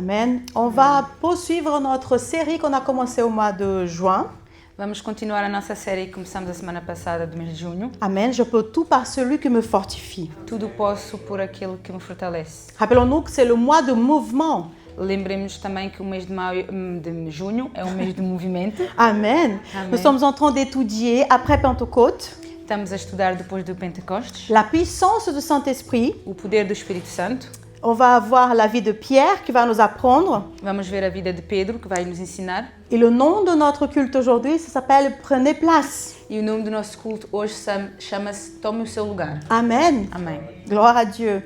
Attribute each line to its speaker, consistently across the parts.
Speaker 1: Amen. On va poursuivre notre série qu'on a commencé au mois de juin.
Speaker 2: Vamos continuar a nossa série que começamos a semana passada, do mês de junho.
Speaker 1: Amen. Je peux tout par celui qui me fortifie.
Speaker 2: Tudo posso por aquele que me fortalece.
Speaker 1: Rappelons-nous que c'est le mois de mouvement.
Speaker 2: Lembremos também que o mês de junho é um mês de movimento.
Speaker 1: Amen.
Speaker 2: Amen.
Speaker 1: Nous sommes en train d'étudier, après Pentecôte,
Speaker 2: Estamos a estudar depois do Pentecostes,
Speaker 1: la puissance du Saint-Esprit.
Speaker 2: o poder do Espírito Santo.
Speaker 1: On va voir la vie de Pierre qui va nous apprendre.
Speaker 2: Vamos ver a vida de Pedro, que vai nos ensinar.
Speaker 1: Et le nom de notre culte aujourd'hui, ça s'appelle Prenez place.
Speaker 2: E o nome do nosso culto hoje chama-se Tome o seu lugar.
Speaker 1: Amen.
Speaker 2: Amém.
Speaker 1: Gloire à Dieu.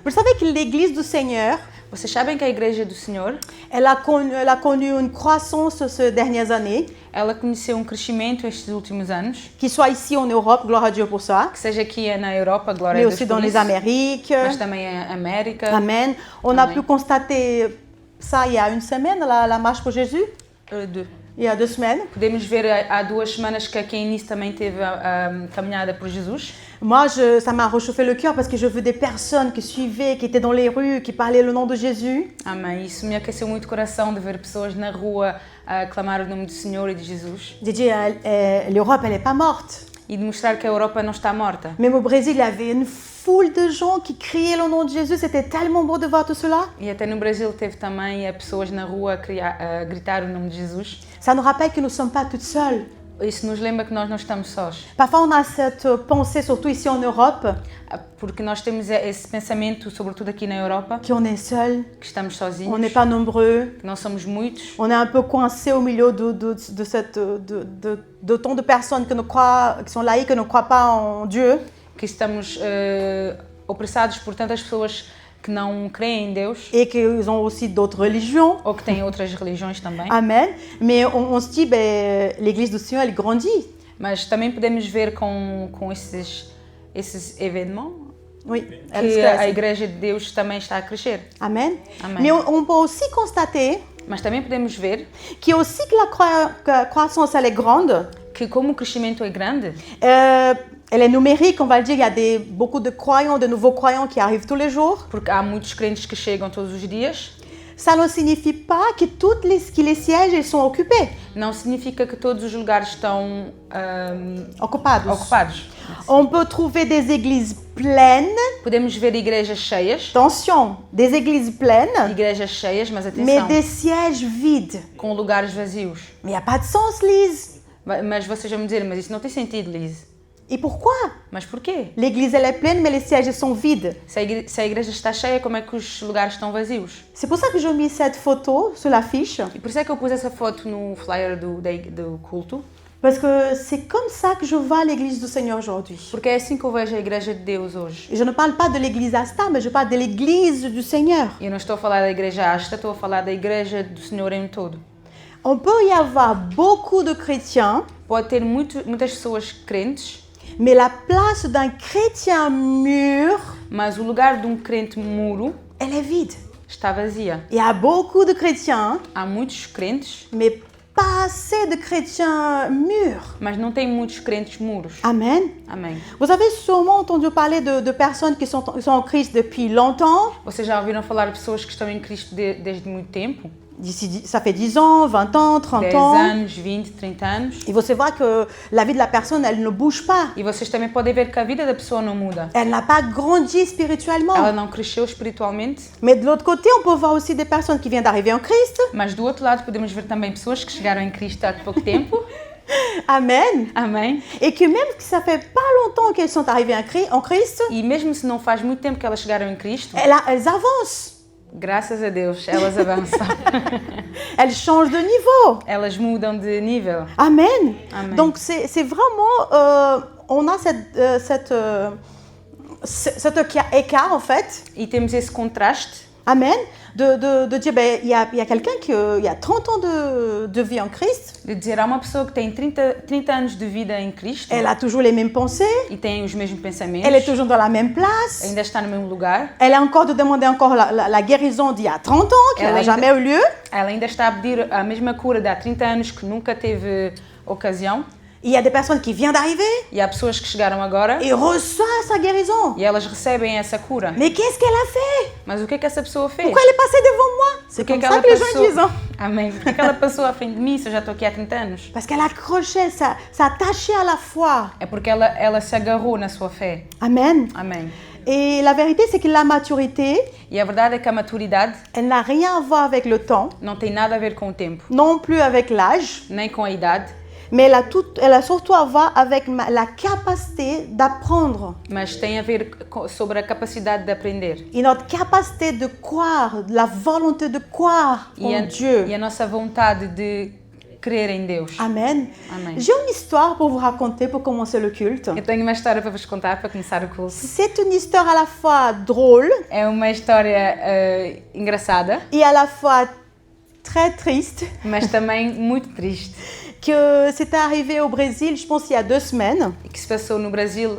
Speaker 1: Vous savez que l'Église du Seigneur,
Speaker 2: Vocês sabem que a Igreja do Senhor,
Speaker 1: elle a connu une croissance ces dernières années,
Speaker 2: ela conheceu um crescimento estes últimos anos,
Speaker 1: qu'il soit ici en Europe, gloire à Dieu pour ça,
Speaker 2: que seja aqui na Europa, glória
Speaker 1: mais
Speaker 2: a Deus
Speaker 1: aussi
Speaker 2: por
Speaker 1: dans les
Speaker 2: isso,
Speaker 1: Amériques.
Speaker 2: mas também a América.
Speaker 1: Amen. On a
Speaker 2: Amen.
Speaker 1: pu constater ça il y a une semaine, la marche pour Jésus, il y a 2 semaines.
Speaker 2: Podemos ver há 2 semanas que aqui em Nice também teve a caminhada por Jesus.
Speaker 1: Moi, ça m'a réchauffé le cœur parce que je veux des personnes qui suivaient, qui étaient dans les rues, qui parlaient le nom de Jésus.
Speaker 2: Amém. Isso me aqueceu muito o coração de ver pessoas na rua a clamar o nome do Senhor e de Jesus.
Speaker 1: J'ai dit, l'Europe, elle n'est pas morte.
Speaker 2: E de mostrar que a Europa não está morta.
Speaker 1: Même au Brésil, il y avait une foule de gens qui criaient le nom de Jésus. C'était tellement beau de voir tout cela.
Speaker 2: E até no Brasil teve também pessoas na rua a gritar o nome de Jesus.
Speaker 1: Ça nous rappelle que nous ne sommes pas toutes seules.
Speaker 2: Isso nos lembra que nós não estamos sós.
Speaker 1: Parfois, on a cette pensée, surtout ici en Europe,
Speaker 2: Porque nós temos esse pensamento, sobretudo aqui na Europa,
Speaker 1: qu'on est seul,
Speaker 2: que estamos
Speaker 1: on
Speaker 2: sozinhos,
Speaker 1: n'est pas nombreux,
Speaker 2: que não somos muitos.
Speaker 1: on est un peu coincé au milieu de tant de personnes qui sont laïques, qui ne croient pas en Dieu.
Speaker 2: Que estamos opressados por tantas pessoas que não creem em Deus,
Speaker 1: Et qu'ils ont aussi d'autres religions.
Speaker 2: ou que têm outras religiões também.
Speaker 1: Amen. Mais on se dit, l'Église du Seigneur, elle grandit.
Speaker 2: Mas também podemos ver com esses eventos
Speaker 1: Oui.
Speaker 2: que a Igreja de Deus também está a crescer.
Speaker 1: Amen.
Speaker 2: Amen.
Speaker 1: Mais on peut aussi constater
Speaker 2: Mas também podemos ver
Speaker 1: qu'il y a aussi que la croissance, elle est grande.
Speaker 2: que como o crescimento é grande,
Speaker 1: Elle est numérique, on va le dire. Il y a beaucoup de croyants, de nouveaux croyants qui arrivent tous les jours.
Speaker 2: porque há muitos crentes que chegam todos os dias,
Speaker 1: Ça ne signifie pas que les sièges ils sont occupés.
Speaker 2: não significa que todos os lugares estão ocupados.
Speaker 1: On peut trouver des églises pleines.
Speaker 2: Podemos ver igrejas cheias,
Speaker 1: Attention, des églises pleines,
Speaker 2: igrejas cheias, mas
Speaker 1: mais
Speaker 2: atenção,
Speaker 1: des sièges vides.
Speaker 2: com lugares vazios.
Speaker 1: Mais il n'y a pas de sens, Lise.
Speaker 2: Mas vocês vão me dizer, mas isso não tem sentido, Liz.
Speaker 1: Et pourquoi?
Speaker 2: Mas porquê?
Speaker 1: L'église, elle est pleine, mais les sièges sont vides.
Speaker 2: Se a igreja está cheia, como é que os lugares estão vazios?
Speaker 1: C'est pour ça que j'ai mis cette photo sur l'affiche,
Speaker 2: E por isso é que eu pus essa foto no flyer do culto,
Speaker 1: parce que c'est comme ça que je vois l'église du Seigneur aujourd'hui.
Speaker 2: porque é assim que eu vejo a igreja de Deus hoje.
Speaker 1: Et je ne parle pas de l'église Asta, mais je parle de l'église du Seigneur.
Speaker 2: E eu não estou a falar da igreja Asta, estou a falar da igreja do Senhor em todo.
Speaker 1: On peut y avoir beaucoup de chrétiens,
Speaker 2: Pode ter muitas pessoas crentes,
Speaker 1: mais la place d'un chrétien mûr,
Speaker 2: mas o lugar de um crente muro
Speaker 1: elle est vide.
Speaker 2: está vazia.
Speaker 1: Il y a beaucoup de chrétiens,
Speaker 2: Há muitos crentes,
Speaker 1: mais pas assez de chrétiens mûrs.
Speaker 2: mas não tem muitos crentes muros.
Speaker 1: Amen.
Speaker 2: Amém.
Speaker 1: Vous avez sûrement entendu parler de personnes qui sont en Christ depuis longtemps.
Speaker 2: Vocês já ouviram falar de pessoas que estão em Cristo desde muito tempo?
Speaker 1: Ça fait 10 ans, 20 ans, 30
Speaker 2: 10
Speaker 1: ans.
Speaker 2: anos, 20, 30 anos.
Speaker 1: Et vous savez voir que la vie de la personne, elle ne bouge pas.
Speaker 2: E vocês também podem ver que a vida da pessoa não muda.
Speaker 1: Elle n'a pas grandi spirituellement.
Speaker 2: Ela não cresceu espiritualmente,
Speaker 1: Mais de l'autre côté, on peut voir aussi des personnes qui viennent d'arriver en Christ.
Speaker 2: mas do outro lado podemos ver também pessoas que chegaram em Cristo há pouco tempo.
Speaker 1: Amen.
Speaker 2: Amém.
Speaker 1: Et que même que ça fait pas longtemps qu'elles sont arrivées en Christ,
Speaker 2: E mesmo se não faz muito tempo que elas chegaram em Cristo,
Speaker 1: elles avancent.
Speaker 2: graças a Deus, elas avançam.
Speaker 1: Elles changent de niveau.
Speaker 2: Elas mudam de nível.
Speaker 1: Amen.
Speaker 2: Amen.
Speaker 1: Donc c'est vraiment, on a cet écart en fait.
Speaker 2: E temos esse contraste
Speaker 1: Amen. De dire, il y a quelqu'un qui a 30 ans de vie en Christ.
Speaker 2: de dizer, há uma pessoa que tem 30 anos de vida em Cristo
Speaker 1: Elle a toujours les mêmes pensées.
Speaker 2: e tem os mesmos pensamentos,
Speaker 1: Elle est toujours dans la même place.
Speaker 2: ainda está no mesmo lugar,
Speaker 1: Elle a encore de demander encore la guérison d'il y a 30 ans, qui
Speaker 2: Elle
Speaker 1: n'a
Speaker 2: a
Speaker 1: jamais eu lieu.
Speaker 2: ela ainda está a pedir a mesma cura de há 30 anos que nunca teve ocasião.
Speaker 1: Il y a des personnes qui viennent d'arriver
Speaker 2: E há pessoas que chegaram agora
Speaker 1: et reçoivent sa guérison.
Speaker 2: e elas recebem essa cura.
Speaker 1: Mais qu'est-ce qu'elle a fait?
Speaker 2: Mas o que é que essa pessoa fez?
Speaker 1: Pourquoi elle est passée devant moi? C'est
Speaker 2: Por que
Speaker 1: comme
Speaker 2: que
Speaker 1: ça
Speaker 2: ela
Speaker 1: que les gens
Speaker 2: passou?
Speaker 1: disent. Hein?
Speaker 2: Amém. Por que que ela passou à frente de mim se eu já estou aqui há 30 anos?
Speaker 1: Parce qu'elle accrochait, s'attachait à la foi.
Speaker 2: É porque ela se agarrou na sua fé.
Speaker 1: Amen.
Speaker 2: Amém.
Speaker 1: Et la vérité, c'est que la maturité,
Speaker 2: E a verdade é que a maturidade
Speaker 1: elle n'a rien à voir avec le temps,
Speaker 2: não tem nada a ver com o tempo,
Speaker 1: non plus avec l'âge,
Speaker 2: nem com a idade,
Speaker 1: mais elle a surtout à voir avec la capacité d'apprendre
Speaker 2: mas tem a ver sobre a capacidade de aprender
Speaker 1: et notre capacité de croire, la volonté de croire en Dieu.
Speaker 2: e a nossa vontade de crer em Deus.
Speaker 1: Amen.
Speaker 2: Amém.
Speaker 1: J'ai une histoire pour vous raconter pour commencer le culte.
Speaker 2: Eu tenho uma história para vos contar para começar o culto.
Speaker 1: C'est une histoire à la fois drôle
Speaker 2: É uma história engraçada,
Speaker 1: et à la fois très triste,
Speaker 2: mas também muito triste,
Speaker 1: que c'est arrivé au Brésil, je pense, il y a 2 semaines.
Speaker 2: que se passou no Brasil,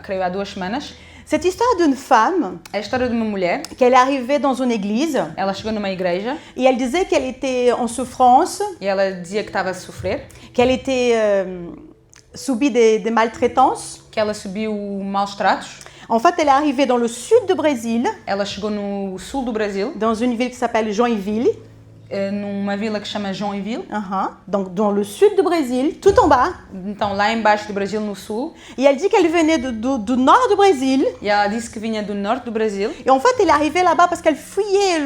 Speaker 2: creio, há 2 semanas.
Speaker 1: Cette histoire d'une femme
Speaker 2: É a história de uma mulher.
Speaker 1: qu'elle est arrivée dans une église
Speaker 2: Ela chegou numa igreja
Speaker 1: et elle disait qu'elle était en souffrance,
Speaker 2: e ela dizia que estava a sofrer,
Speaker 1: qu'elle était subie des maltraitances.
Speaker 2: que ela subiu maus tratos.
Speaker 1: En fait, elle est arrivée dans le sud du Brésil,
Speaker 2: Ela chegou no sul do Brasil,
Speaker 1: dans une ville qui s'appelle Joinville.
Speaker 2: numa vila que chama Joinville.
Speaker 1: Donc dans le sud du Brésil, tout en bas.
Speaker 2: Então, lá embaixo do Brasil, no sul.
Speaker 1: Et elle dit qu'elle venait du nord du Brésil.
Speaker 2: E ela disse que vinha do norte do Brasil.
Speaker 1: Et en fait, elle est arrivée là-bas parce qu'elle fuyait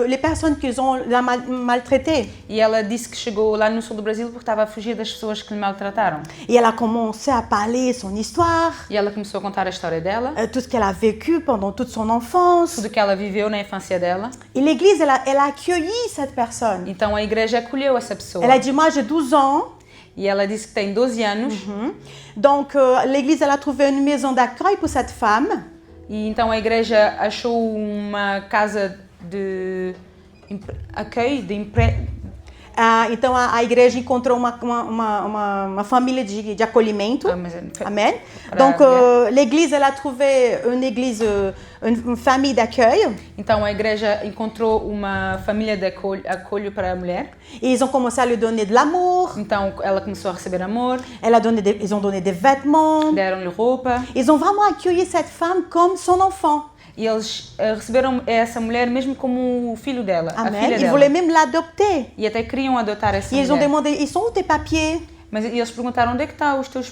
Speaker 1: les personnes qui ont la maltraitée.
Speaker 2: E ela disse que chegou lá no sul do Brasil porque estava a fugir das pessoas que lhe maltrataram.
Speaker 1: Et elle a commencé à parler son histoire,
Speaker 2: E ela começou a contar a história dela,
Speaker 1: tout ce qu'elle a vécu pendant toute son enfance.
Speaker 2: tudo que ela viveu na infância dela.
Speaker 1: Et l'église, elle a accueilli cette personne.
Speaker 2: Então, a igreja acolheu essa pessoa.
Speaker 1: Elle a dit, moi j'ai 12 ans.
Speaker 2: E ela disse que tem 12 anos.
Speaker 1: Donc l'église, elle a trouvé une maison d'accueil pour cette femme.
Speaker 2: E então a igreja achou uma casa de accueil,
Speaker 1: Então a igreja encontrou uma família de acolhimento. Amen. Donc l'église, elle a trouvé une église, une famille d'accueil.
Speaker 2: Então a igreja encontrou uma família de acolho para a mulher.
Speaker 1: Et ils ont commencé à lui donner de l'amour.
Speaker 2: Então ela começou a receber amor.
Speaker 1: Ils ont donné des vêtements.
Speaker 2: Deram-lhe roupa.
Speaker 1: Ils ont vraiment accueilli cette femme comme son enfant.
Speaker 2: E eles receberam essa mulher mesmo como o filho dela,
Speaker 1: Amen.
Speaker 2: a filha
Speaker 1: Ils
Speaker 2: dela.
Speaker 1: voulaient même l'adopter.
Speaker 2: E até queriam adotar essa
Speaker 1: Et ils ont
Speaker 2: mulher.
Speaker 1: demandé, ils sont où tes papiers?
Speaker 2: Mas eles perguntaram onde é que estão os teus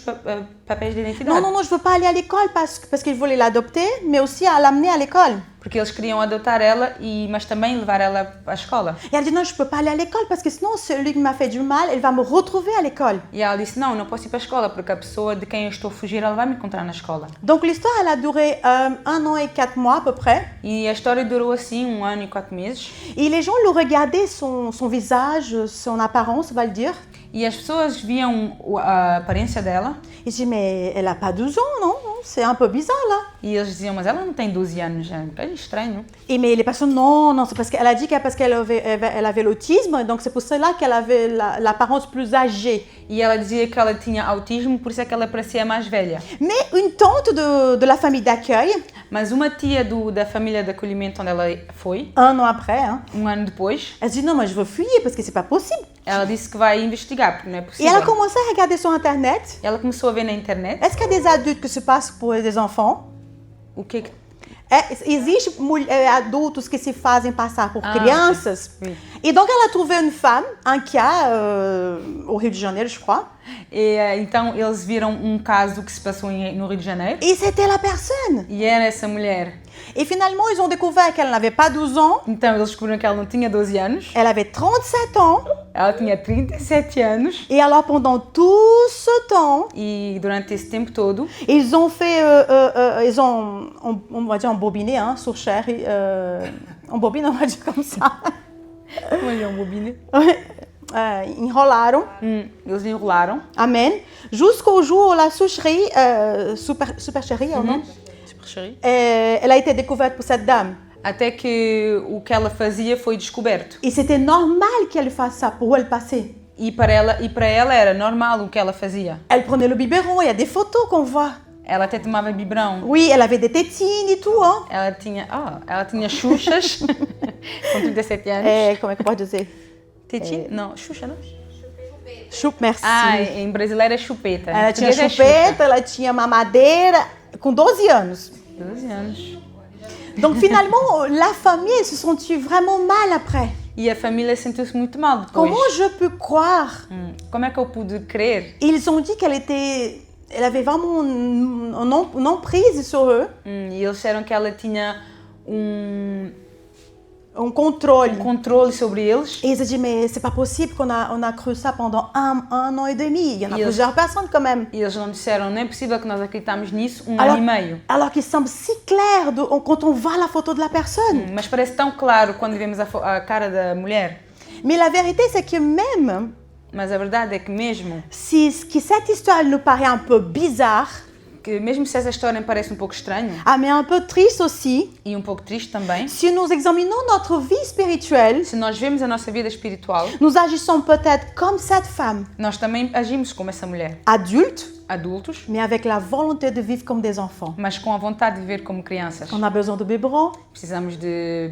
Speaker 2: papéis de identidade.
Speaker 1: Non, je veux pas aller à l'école parce qu'ils voulaient l'adopter, mais aussi à l'amener à l'école.
Speaker 2: Porque eles queriam adotar ela, mas também levar ela à escola.
Speaker 1: Et elle dit non, je peux pas aller à l'école parce que sinon celui qui m'a fait du mal, elle va me retrouver à l'école.
Speaker 2: E ela disse, não posso ir para a escola, porque a pessoa de quem eu estou a fugir, ela vai me encontrar na escola.
Speaker 1: Donc l'histoire, elle a duré 1 an et 4 mois à peu près.
Speaker 2: E a história durou assim 1 ano e 4 meses.
Speaker 1: Et les gens le regardaient, son visage, son apparence, on va le dire.
Speaker 2: E as pessoas viam a aparência dela.
Speaker 1: Ils disaient, mais elle a pas 12 ans, non? C'est un peu bizarre là.
Speaker 2: E eles diziam, mas ela não tem 12 anos, é um bocadinho estranho.
Speaker 1: Et mais les personnes, non, c'est parce qu'elle a dit parce qu'elle avait l'autisme, donc c'est pour cela qu'elle avait l'apparence plus âgée.
Speaker 2: E ela dizia que ela tinha autismo, por isso é que ela parecia mais velha.
Speaker 1: Mais une tante de la famille d'accueil,
Speaker 2: Mas uma tia da família de acolhimento onde ela foi,
Speaker 1: 1 an après, hein,
Speaker 2: 1 ano depois,
Speaker 1: elle dit non, mais je veux fuir parce que c'est pas possible.
Speaker 2: ela disse que vai investigar, porque não é
Speaker 1: Et
Speaker 2: possível.
Speaker 1: elle a commencé à regarder sur internet.
Speaker 2: Ela começou a ver na internet
Speaker 1: Est-ce qu'il y a des adultes que se passent pour des enfants?
Speaker 2: o que é que...
Speaker 1: Existe adultos que se fazem passar por
Speaker 2: Ah,
Speaker 1: crianças.
Speaker 2: oui.
Speaker 1: Et donc elle a trouvé une femme, un cas au Rio de Janeiro, je crois.
Speaker 2: E então eles viram um caso que se passou no Rio de Janeiro.
Speaker 1: Et c'était la personne.
Speaker 2: E era essa mulher.
Speaker 1: Et finalement, ils ont découvert qu'elle n'avait pas 12 ans.
Speaker 2: Então eles descobriram que ela não tinha 12 anos.
Speaker 1: Elle avait 37 ans.
Speaker 2: Ela tinha 37 anos.
Speaker 1: Et alors, pendant tout ce temps,
Speaker 2: E durante esse tempo todo,
Speaker 1: ils ont fait, on va dire embobiné, hein, sur chair, embobine, on va dire comme ça.
Speaker 2: olha, um bobine.
Speaker 1: Enrolaram.
Speaker 2: Eles enrolaram.
Speaker 1: Amen. Jusqu'au jour où la soucherie, supercherie, elle a été découverte pour cette dame.
Speaker 2: Até que o que ela fazia foi descoberto.
Speaker 1: Et c'était normal qu'elle fasse ça pour où elle passait.
Speaker 2: E para ela era normal o que ela fazia.
Speaker 1: Elle prenait le biberon, il y a des photos qu'on voit.
Speaker 2: Ela até tomava biberão.
Speaker 1: Oui, elle avait des tétines et tout, hein.
Speaker 2: Ela tinha xuxas com 37 anos.
Speaker 1: Como é que eu posso dizer?
Speaker 2: Titi? Não, xuxa não.
Speaker 1: Merci.
Speaker 2: Em brasileiro é chupeta.
Speaker 1: Ela tinha
Speaker 2: Português é
Speaker 1: chupeta, ela tinha mamadeira, com 12 anos.
Speaker 2: 12 anos.
Speaker 1: Donc finalement, la famille se sentit vraiment mal après.
Speaker 2: E a família sentiu-se muito mal depois.
Speaker 1: Comment je peux croire?
Speaker 2: Como é que eu pude crer?
Speaker 1: Ils ont dit elle avait vraiment une emprise sur eux.
Speaker 2: E eles disseram que ela tinha
Speaker 1: Un contrôle.
Speaker 2: controle sobre eles.
Speaker 1: Et ils ont dit, mais c'est pas possible qu'on a cru ça pendant un an et demi. Il y en a plusieurs personnes quand même.
Speaker 2: E eles não disseram, não é possível que nós acreditamos nisso ano e meio.
Speaker 1: Alors qu'il semble si clair quand on voit la photo de la personne.
Speaker 2: Mas parece tão claro quando vemos a cara da mulher.
Speaker 1: Mais la vérité, c'est que même
Speaker 2: Mas a verdade é que mesmo
Speaker 1: si cette histoire nous paraît un peu bizarre,
Speaker 2: que mesmo se essa história me parece um pouco estranha
Speaker 1: mais un peu triste aussi,
Speaker 2: e um pouco triste também,
Speaker 1: si nous examinons notre vie spirituelle,
Speaker 2: se nós vemos a nossa vida espiritual,
Speaker 1: nous agissons peut-être comme cette femme,
Speaker 2: nós também agimos como essa mulher,
Speaker 1: adulte,
Speaker 2: adultos,
Speaker 1: mais avec la volonté de vivre comme des enfants.
Speaker 2: mas com a vontade de viver como crianças.
Speaker 1: On a besoin de biberon,
Speaker 2: Precisamos de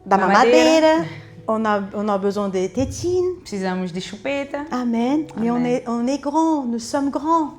Speaker 1: da mamadeira, on a besoin de tétines.
Speaker 2: precisamos de chupeta,
Speaker 1: Amen. Mais
Speaker 2: Amen.
Speaker 1: on est grand, nous sommes grands.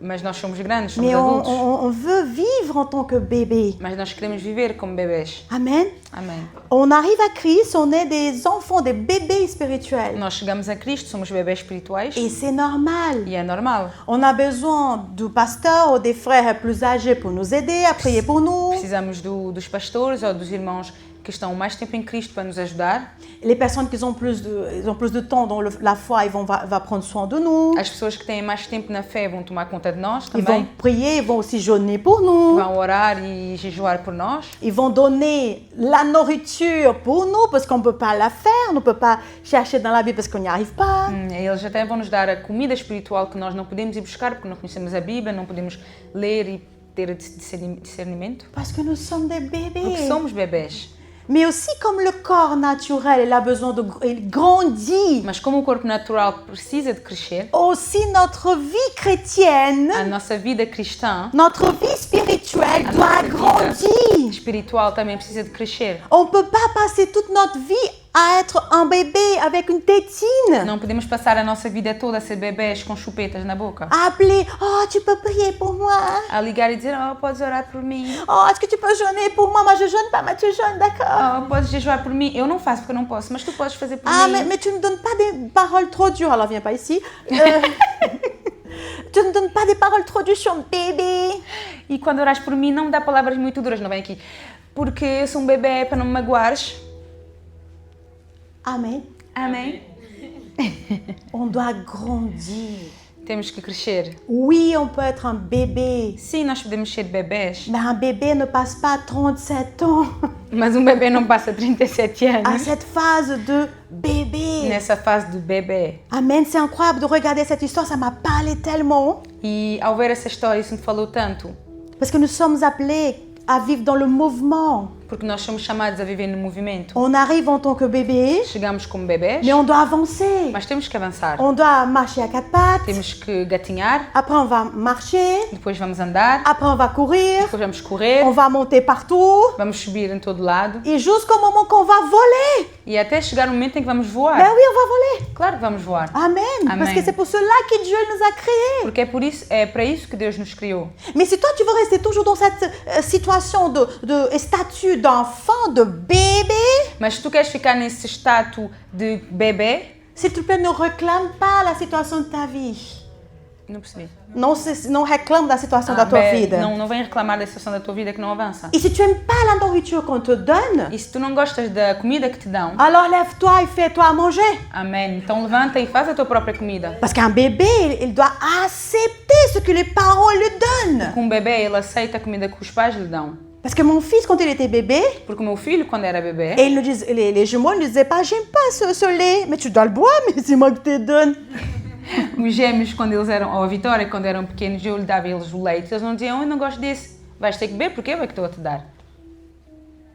Speaker 2: mas nós somos grandes, somos
Speaker 1: Mais
Speaker 2: adultos.
Speaker 1: on veut vivre en tant que bébé.
Speaker 2: Mas nós queremos viver como bebês.
Speaker 1: Amen.
Speaker 2: Amém.
Speaker 1: On arrive à Christ, on est des enfants, des bébés spirituels.
Speaker 2: Nós chegamos a Cristo, somos bebês espirituais
Speaker 1: Et c'est normal.
Speaker 2: e é normal.
Speaker 1: On a besoin du pasteur ou des frères plus âgés pour nous aider à prier pour nous.
Speaker 2: Precisamos dos pastores ou dos irmãos que estão mais tempo em Cristo para nos ajudar.
Speaker 1: Les personnes qui ont plus de temps dans la foi, ils va prendre soin de nous.
Speaker 2: As pessoas que têm mais tempo na fé vão tomar conta de nós
Speaker 1: Ils vont
Speaker 2: também.
Speaker 1: prier, ils vont aussi jeûner pour nous.
Speaker 2: Vão orar e jejuar por nós.
Speaker 1: Ils vont donner la nourriture pour nous parce qu'on ne peut pas la faire, on ne peut pas chercher dans la Bible parce qu'on n'y arrive pas.
Speaker 2: Eles até vão nos dar a comida espiritual que nós não podemos ir buscar porque não conhecemos a Bíblia, não podemos ler e ter discernimento.
Speaker 1: Parce que nous sommes des bébés.
Speaker 2: Porque somos bebês.
Speaker 1: Mais aussi comme le corps naturel, il a besoin il grandit.
Speaker 2: Mas como o corpo natural precisa de crescer,
Speaker 1: Aussi notre vie chrétienne,
Speaker 2: a nossa vida cristã,
Speaker 1: notre vie spirituelle
Speaker 2: a
Speaker 1: doit
Speaker 2: nossa vida
Speaker 1: grandir.
Speaker 2: espiritual também precisa de crescer.
Speaker 1: On ne peut pas passer toute notre vie à être un bébé avec une tétine.
Speaker 2: Não podemos passar a nossa vida toda a ser bebês com chupetas na boca.
Speaker 1: À appeler, oh, tu peux prier pour moi.
Speaker 2: A ligar e dizer, oh, podes orar por mim.
Speaker 1: Oh, est-ce que tu peux jeûner pour moi? Moi, je jeûne pas, mais tu jeûnes, d'accord.
Speaker 2: Oh, podes jejuar por mim. Eu não faço porque eu não posso, mas tu podes fazer por
Speaker 1: Ah,
Speaker 2: mim.
Speaker 1: mais tu ne donnes pas des paroles trop dures. Alors, viens pas ici. Tu ne donnes pas des paroles trop dures sur bébé.
Speaker 2: E quando oras por mim, não me dá palavras muito duras, não vem aqui. Porque eu sou um bebê, para não me magoares.
Speaker 1: Amen.
Speaker 2: Amém.
Speaker 1: On doit grandir.
Speaker 2: Temos que crescer.
Speaker 1: Oui, on peut être un bébé.
Speaker 2: Sim, nós podemos ser bebês,
Speaker 1: Mais un bébé ne passe pas 37 ans
Speaker 2: mas um bebê não passa 37
Speaker 1: à
Speaker 2: anos
Speaker 1: cette phase de bébé.
Speaker 2: nessa fase do bebê.
Speaker 1: Amen, c'est incroyable de regarder cette histoire, ça m'a parlé tellement.
Speaker 2: E ao ver essa história, isso me falou tanto.
Speaker 1: Parce que nous sommes appelés à vivre dans le mouvement.
Speaker 2: Porque nós somos chamados a viver no movimento.
Speaker 1: On arrive en tant que bébé,
Speaker 2: Chegamos como bebês,
Speaker 1: mais on doit avancer.
Speaker 2: mas temos que avançar.
Speaker 1: On doit marcher à quatre pattes.
Speaker 2: Temos que gatinhar,
Speaker 1: Après, on va marcher.
Speaker 2: depois vamos andar,
Speaker 1: Après, on va courir.
Speaker 2: depois vamos correr,
Speaker 1: On va monter partout.
Speaker 2: vamos subir em todo lado
Speaker 1: Et jusqu'au moment qu'on va voler.
Speaker 2: e até chegar o momento em que vamos voar.
Speaker 1: Ben oui, on va voler.
Speaker 2: Claro que vamos voar.
Speaker 1: Amen.
Speaker 2: Amen.
Speaker 1: Parce que c'est pour cela que Dieu nous a créés.
Speaker 2: Porque é para isso que Deus nos criou.
Speaker 1: Mais si toi, tu veux rester toujours dans cette situation de statut d'enfant, de bébé,
Speaker 2: Mas se tu queres ficar nesse status de bebê,
Speaker 1: s'il te plaît, ne réclame pas la situation de ta vie.
Speaker 2: não percebi.
Speaker 1: Non réclame la situation de tua vida.
Speaker 2: Não vem reclamar da situação da tua vida que não avança.
Speaker 1: Et si tu n'aimes pas la nourriture qu'on te donne,
Speaker 2: E se tu não gostas da comida que te dão,
Speaker 1: alors lève-toi et fais-toi à manger.
Speaker 2: amém. Então levanta e faz a tua própria comida.
Speaker 1: Parce qu'un bébé, il doit accepter ce que les parents lui donnent.
Speaker 2: Com um bebê, ele aceita a comida que os pais lhe dão.
Speaker 1: Parce que mon fils, quand il était bébé,
Speaker 2: Porque o meu filho, quando era bebê,
Speaker 1: et les jumeaux ne disaient pas, j'aime pas ce lait, mais tu dois le boire, mais c'est moi qui te donne.
Speaker 2: os gêmeos, quando eles eram, ou a Vitória, quando eram pequenos, eu lhe dava a eles o leite. Eles não diziam, eu não gosto desse. Vais ter que beber, porque eu é que estou a te dar.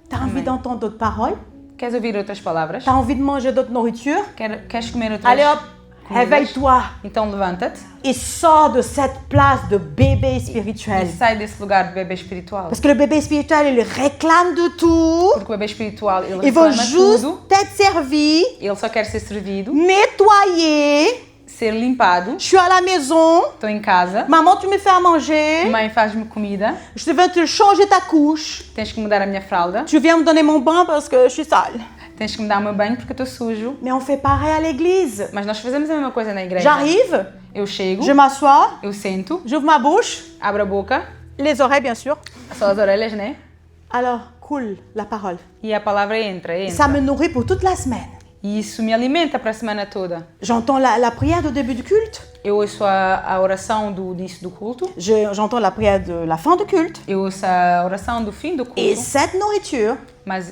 Speaker 1: T'as envie d'entendre d'autres paroles?
Speaker 2: Queres ouvir outras palavras?
Speaker 1: T'as envie de manger d'autres nourritures?
Speaker 2: Queres comer outras
Speaker 1: Allez hop,
Speaker 2: comidas?
Speaker 1: réveille-toi
Speaker 2: Então levanta-te
Speaker 1: et sors de cette place de bébé
Speaker 2: e
Speaker 1: spirituel.
Speaker 2: sai desse lugar de bebê espiritual.
Speaker 1: Parce que le bébé spirituel, il réclame de tout.
Speaker 2: Porque o bebê espiritual, ele
Speaker 1: Il veut
Speaker 2: reclama
Speaker 1: juste
Speaker 2: tudo.
Speaker 1: être servi,
Speaker 2: Ele só quer ser servido,
Speaker 1: nettoyé,
Speaker 2: ser limpado.
Speaker 1: Je suis à la maison.
Speaker 2: Estou em casa.
Speaker 1: Maman, tu me fais à manger.
Speaker 2: Mãe, faz-me comida.
Speaker 1: Je vais te changer ta couche.
Speaker 2: Tens que mudar a minha fralda.
Speaker 1: Tu viens me donner mon bain parce que je suis sale.
Speaker 2: Tens que me dar o meu banho porque eu estou sujo.
Speaker 1: Mais on fait pareil à l'église.
Speaker 2: Mas nós fazemos a mesma coisa na igreja.
Speaker 1: J'arrive,
Speaker 2: Eu chego,
Speaker 1: je m'assois,
Speaker 2: eu sento,
Speaker 1: j'ouvre ma bouche,
Speaker 2: abro a boca,
Speaker 1: les oreilles bien sûr.
Speaker 2: só as orelhas, né?
Speaker 1: Alors, coule la parole.
Speaker 2: E a palavra entra.
Speaker 1: Ça me nourrit pour toute la semaine.
Speaker 2: E isso me alimenta para a semana toda.
Speaker 1: J'entends la prière du début du culte.
Speaker 2: Eu ouço a oração do início do culto.
Speaker 1: J'entends la prière de la fin du culte.
Speaker 2: Eu ouço a oração do fim do
Speaker 1: Et
Speaker 2: culto.
Speaker 1: cette nourriture,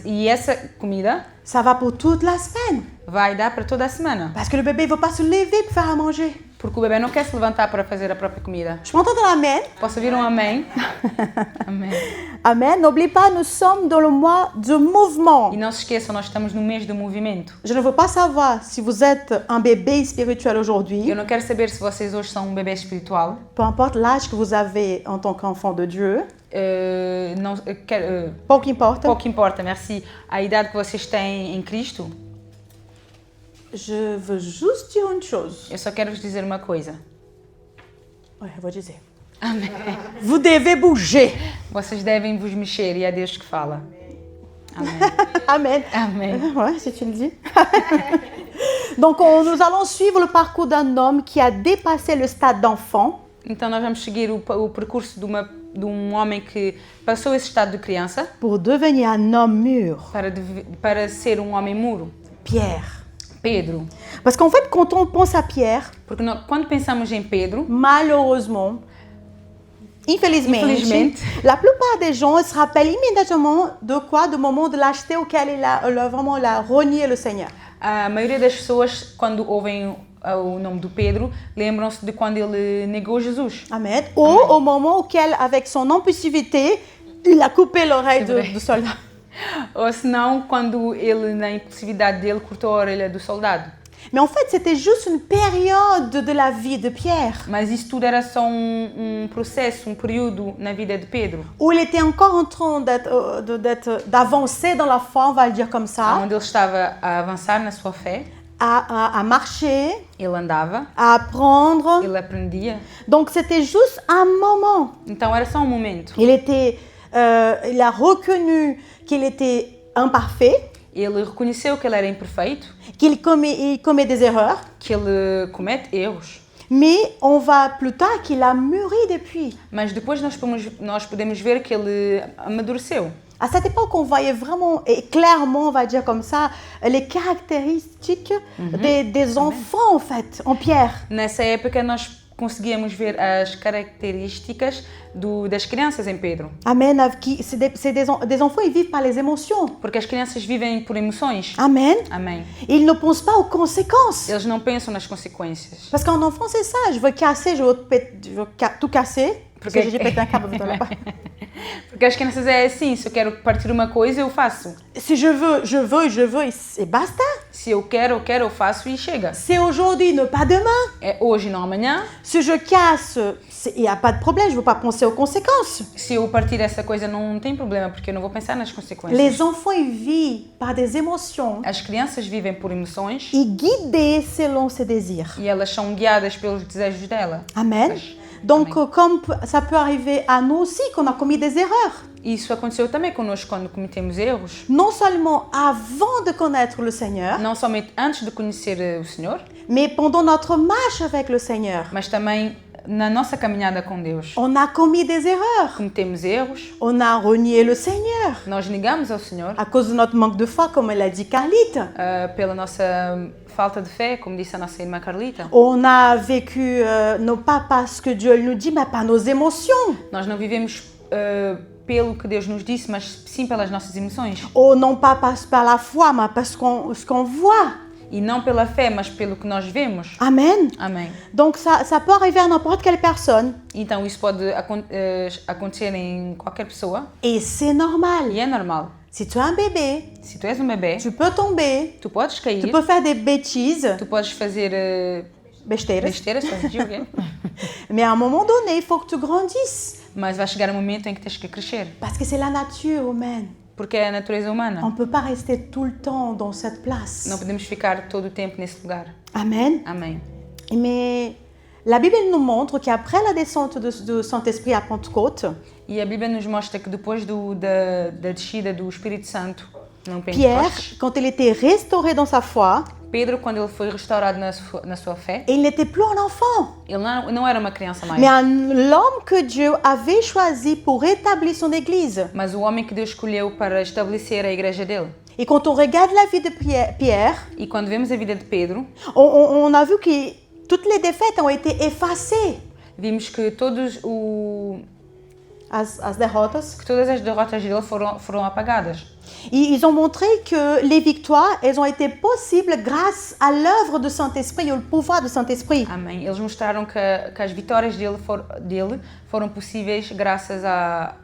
Speaker 2: E essa comida
Speaker 1: ça va pour toute la semaine.
Speaker 2: vai dar para toda a semana.
Speaker 1: Parce que le bébé ne veut pas se lever pour faire à manger.
Speaker 2: Porque o bebê não quer se levantar para fazer a própria comida.
Speaker 1: Je m'entends dans l'amen.
Speaker 2: Posso ouvir um amém? Amém.
Speaker 1: Amen. N'oubliez pas, nous sommes dans le mois de mouvement.
Speaker 2: E não se esqueçam, nós estamos no mês do movimento.
Speaker 1: Je ne veux pas savoir si vous êtes un bébé spirituel aujourd'hui.
Speaker 2: Eu não quero saber se vocês hoje são um bebê espiritual.
Speaker 1: Peu importe l'âge que vous avez en tant qu'enfant de Dieu. Pouco importa.
Speaker 2: Pouco importa, merci. A idade que vocês têm em Cristo.
Speaker 1: Je veux juste dire une chose.
Speaker 2: Eu só quero vos dizer uma coisa.
Speaker 1: Ouais, je vais dire.
Speaker 2: Amém.
Speaker 1: Vous devez bouger.
Speaker 2: Vocês devem vos mexer e é Deus que fala. Amém.
Speaker 1: Amen.
Speaker 2: Amém.
Speaker 1: Ouais, si tu le dis. Donc, nous allons suivre le parcours d'un homme qui a dépassé le stade d'enfant.
Speaker 2: Então nós vamos seguir o percurso de um homem que passou esse estado de criança
Speaker 1: Pour devenir un homme mûr.
Speaker 2: para ser um homem muro.
Speaker 1: Pierre.
Speaker 2: Pedro.
Speaker 1: Parce qu'en fait, quand on pense à Pierre,
Speaker 2: Porque quando pensamos em Pedro,
Speaker 1: malheureusement, infelizmente, la plupart des gens se rappellent immédiatement de quoi? Du moment de l'acheter auquel il a renié le Seigneur.
Speaker 2: a maioria das pessoas, quando ouvem o nome do Pedro, lembram-se de quando ele negou Jesus.
Speaker 1: Amen. Ou au moment auquel, avec son impulsivité, il a coupé l'oreille du soldat.
Speaker 2: Ou senão, quando ele, na impulsividade dele, cortou a orelha do soldado.
Speaker 1: Mais en fait, c'était juste une période de la vie de Pierre.
Speaker 2: Mas isso tudo era só um processo, um período na vida de Pedro.
Speaker 1: Où il était encore en train d'avancer dans la foi, on va le dire comme ça.
Speaker 2: Onde ele estava a avançar na sua fé.
Speaker 1: À marcher.
Speaker 2: Ele andava.
Speaker 1: À apprendre.
Speaker 2: Ele aprendia.
Speaker 1: Donc, c'était juste un moment.
Speaker 2: Então, era só um momento.
Speaker 1: Il a reconnu qu'il était imparfait.
Speaker 2: Ele reconheceu que ele era imperfeito.
Speaker 1: Qu'il commet des erreurs.
Speaker 2: Que ele comete erros.
Speaker 1: Mais on va plus tard qu'il a mûri depuis.
Speaker 2: Mas depois nós podemos ver que ele amadureceu.
Speaker 1: À cette époque, on voyait vraiment et clairement, on va dire comme ça, les caractéristiques des enfants en fait, en Pierre.
Speaker 2: Nessa época nós conseguíamos ver as características das crianças em Pedro.
Speaker 1: Amen. C'est des enfants, ils vivent par les émotions.
Speaker 2: Porque as crianças vivem por emoções.
Speaker 1: Amen.
Speaker 2: Amém.
Speaker 1: Ils ne pensent pas aux conséquences.
Speaker 2: Eles não pensam nas consequências.
Speaker 1: Parce qu'en enfant, c'est ça. Je veux casser, je veux tout casser. Porque j'ai pété un câble tout à l'heure.
Speaker 2: Porque as crianças é assim, se eu quero partir uma coisa, eu faço.
Speaker 1: Si je veux, et basta.
Speaker 2: Se eu quero, eu faço e chega.
Speaker 1: C'est aujourd'hui, ne pas demain.
Speaker 2: É hoje, não amanhã.
Speaker 1: Si je casse, il n'y a pas de problème, je ne veux pas penser aux conséquences.
Speaker 2: Se eu partir essa coisa, não tem problema, porque eu não vou pensar nas consequências.
Speaker 1: Les enfants, ils vivent par des émotions.
Speaker 2: As crianças vivem por emoções.
Speaker 1: Et guidées selon ses désirs.
Speaker 2: E elas são guiadas pelos desejos dela.
Speaker 1: Amen. Donc, comme ça peut arriver à nous aussi, qu'on a commis des erreurs.
Speaker 2: Isso aconteceu também conosco quando cometemos erros.
Speaker 1: Non seulement avant de connaître le Seigneur,
Speaker 2: não somente antes de conhecer o Senhor,
Speaker 1: mais pendant notre marche avec le Seigneur.
Speaker 2: Mas também na nossa caminhada com Deus.
Speaker 1: On a commis des erreurs.
Speaker 2: Cometemos erros.
Speaker 1: On a renié le Seigneur.
Speaker 2: Nós negamos ao Senhor.
Speaker 1: À cause de notre manque de foi, comme elle a dit Carlite.
Speaker 2: Pela nossa falta de fé, como disse a nossa irmã Carlita.
Speaker 1: On a vécu, non pas parce que Dieu nous dit, mais par nos émotions.
Speaker 2: Nós não vivemos pelo que Deus nos disse, mas sim pelas nossas emoções.
Speaker 1: Ou non pas par la foi, mais parce qu'on voit.
Speaker 2: E não pela fé, mas pelo que nós vemos.
Speaker 1: Amen.
Speaker 2: Amém.
Speaker 1: Donc ça peut arriver à n'importe quelle personne.
Speaker 2: Então isso pode acontecer em qualquer pessoa.
Speaker 1: Et c'est normal.
Speaker 2: E é normal.
Speaker 1: Si tu es un bébé,
Speaker 2: se tu és um bebê,
Speaker 1: tu peux tomber.
Speaker 2: Tu podes cair.
Speaker 1: Tu peux faire des bêtises.
Speaker 2: Tu podes fazer besteiras, fazer okay.
Speaker 1: Mais à un moment donné, il faut que tu grandisses.
Speaker 2: Mas vai chegar um momento em que tens que crescer.
Speaker 1: Parce que c'est la nature humaine.
Speaker 2: Porque é a natureza humana.
Speaker 1: On ne peut pas rester tout le temps dans cette place.
Speaker 2: Não podemos ficar todo o tempo nesse lugar.
Speaker 1: Amen.
Speaker 2: Amém.
Speaker 1: Mais la Bible nous montre qu'après la descente du Saint-Esprit à Pentecôte,
Speaker 2: E a Bíblia nos mostra que depois da descida do Espírito Santo, no
Speaker 1: Pierre,
Speaker 2: Pentecostes,
Speaker 1: quand il était restauré dans sa foi,
Speaker 2: Pedro, quando ele foi restaurado na sua fé,
Speaker 1: il n'était plus un enfant,
Speaker 2: ele não era uma criança mais,
Speaker 1: mais l'homme que Dieu avait choisi pour établir son Église.
Speaker 2: mas o homem que Deus escolheu para estabelecer a igreja dele.
Speaker 1: Et quand on regarde la vie de Pierre,
Speaker 2: E quando vemos a vida de Pedro,
Speaker 1: on a vu que toutes les défaites ont été effacées.
Speaker 2: vimos que
Speaker 1: As derrotas.
Speaker 2: todas as derrotas dele foram apagadas.
Speaker 1: Et ils ont montré que les victoires, elles ont été possibles grâce à l'œuvre du Saint-Esprit et au pouvoir du Saint-Esprit.
Speaker 2: Amém. Eles mostraram que as vitórias dele foram possíveis graças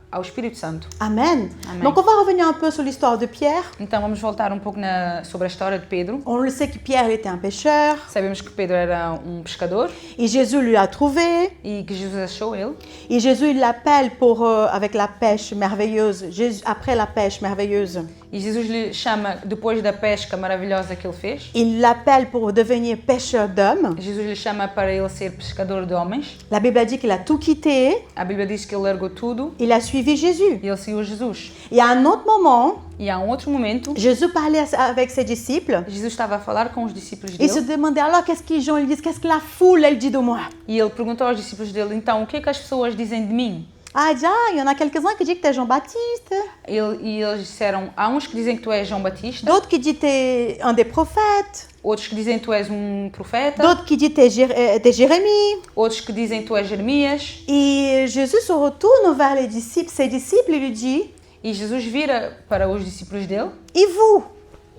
Speaker 2: ao Espírito Santo.
Speaker 1: Amen.
Speaker 2: Amen.
Speaker 1: Donc on va revenir un peu sur l'histoire de Pierre.
Speaker 2: Então vamos voltar um pouco sobre a história de Pedro.
Speaker 1: On le sait que Pierre était un pécheur
Speaker 2: Sabemos que Pedro era um pescador
Speaker 1: et Jésus lui a trouvé.
Speaker 2: e que Jesus achou ele.
Speaker 1: Et Jésus il l'appelle avec la pêche merveilleuse, après la pêche merveilleuse.
Speaker 2: E Jesus lhe chama, depois da pesca maravilhosa que ele fez,
Speaker 1: Il l'appelle pour devenir pêcheur d'hommes.
Speaker 2: Jesus lhe chama para ele ser pescador de homens.
Speaker 1: La Bible a dit qu'il a tout quitté,
Speaker 2: A Bíblia diz que ele largou tudo
Speaker 1: il a suivi Jésus.
Speaker 2: e ele seguiu Jesus.
Speaker 1: Et à un autre moment,
Speaker 2: E a outro momento,
Speaker 1: Jésus parlait avec ses disciples.
Speaker 2: Jesus estava a falar com os discípulos
Speaker 1: Il se
Speaker 2: dele
Speaker 1: demandait alors qu'est-ce qu'ils gens ils disent, qu'est-ce que la foule elle dit de moi.
Speaker 2: e ele perguntou aos discípulos dele, então, o que é que as pessoas dizem de mim?
Speaker 1: Ah, il dit, il y en a quelques-uns qui disent que tu es Jean-Baptiste,
Speaker 2: Eles disseram, há uns que dizem que tu és João Batista,
Speaker 1: d'autres qui disent que tu es un des prophètes,
Speaker 2: outros que dizem que tu és um profeta,
Speaker 1: d'autres qui disent que tu es Jérémie.
Speaker 2: outros que dizem que tu és Jeremias.
Speaker 1: Et Jésus se retourne vers ses disciples et lui dit,
Speaker 2: E Jesus vira para os discípulos dele
Speaker 1: et vous?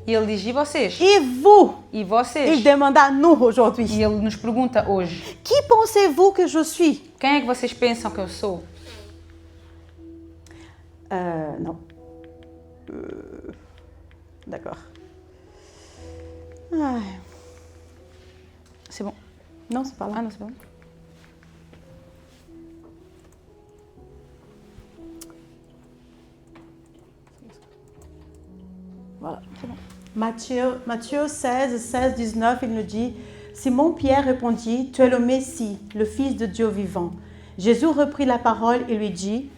Speaker 2: e ele diz, e vocês?
Speaker 1: Et vous?
Speaker 2: E
Speaker 1: Il
Speaker 2: vocês?
Speaker 1: demande à nous aujourd'hui.
Speaker 2: E ele nos pergunta hoje,
Speaker 1: Qui pensez-vous que je suis?
Speaker 2: quem é que vocês pensam que eu sou?
Speaker 1: Non. D'accord. Ah.
Speaker 2: C'est bon.
Speaker 1: Non, c'est pas là.
Speaker 2: Ah non, c'est bon.
Speaker 1: Voilà, c'est bon. Matthieu 16, 19, il nous dit, Simon-Pierre répondit, tu es le Messie, le Fils de Dieu vivant. Jésus reprit la parole et lui dit,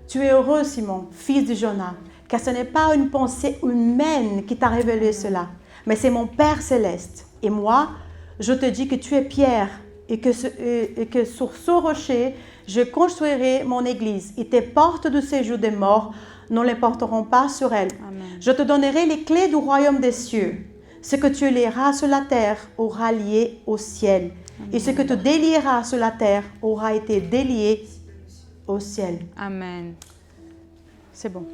Speaker 1: tu es heureux, Simon, fils de Jonas, car ce n'est pas une pensée humaine qui t'a révélé cela, mais c'est mon Père céleste. Et moi, je te dis que tu es Pierre, et que sur ce rocher, je construirai mon église, et tes portes de séjour des morts ne les porteront pas sur elle.
Speaker 2: Amen.
Speaker 1: Je te donnerai les clés du royaume des cieux. Ce que tu lieras sur la terre aura lié au ciel, et ce que tu délieras sur la terre aura été délié au ciel.
Speaker 2: Amém.
Speaker 1: C'est bon.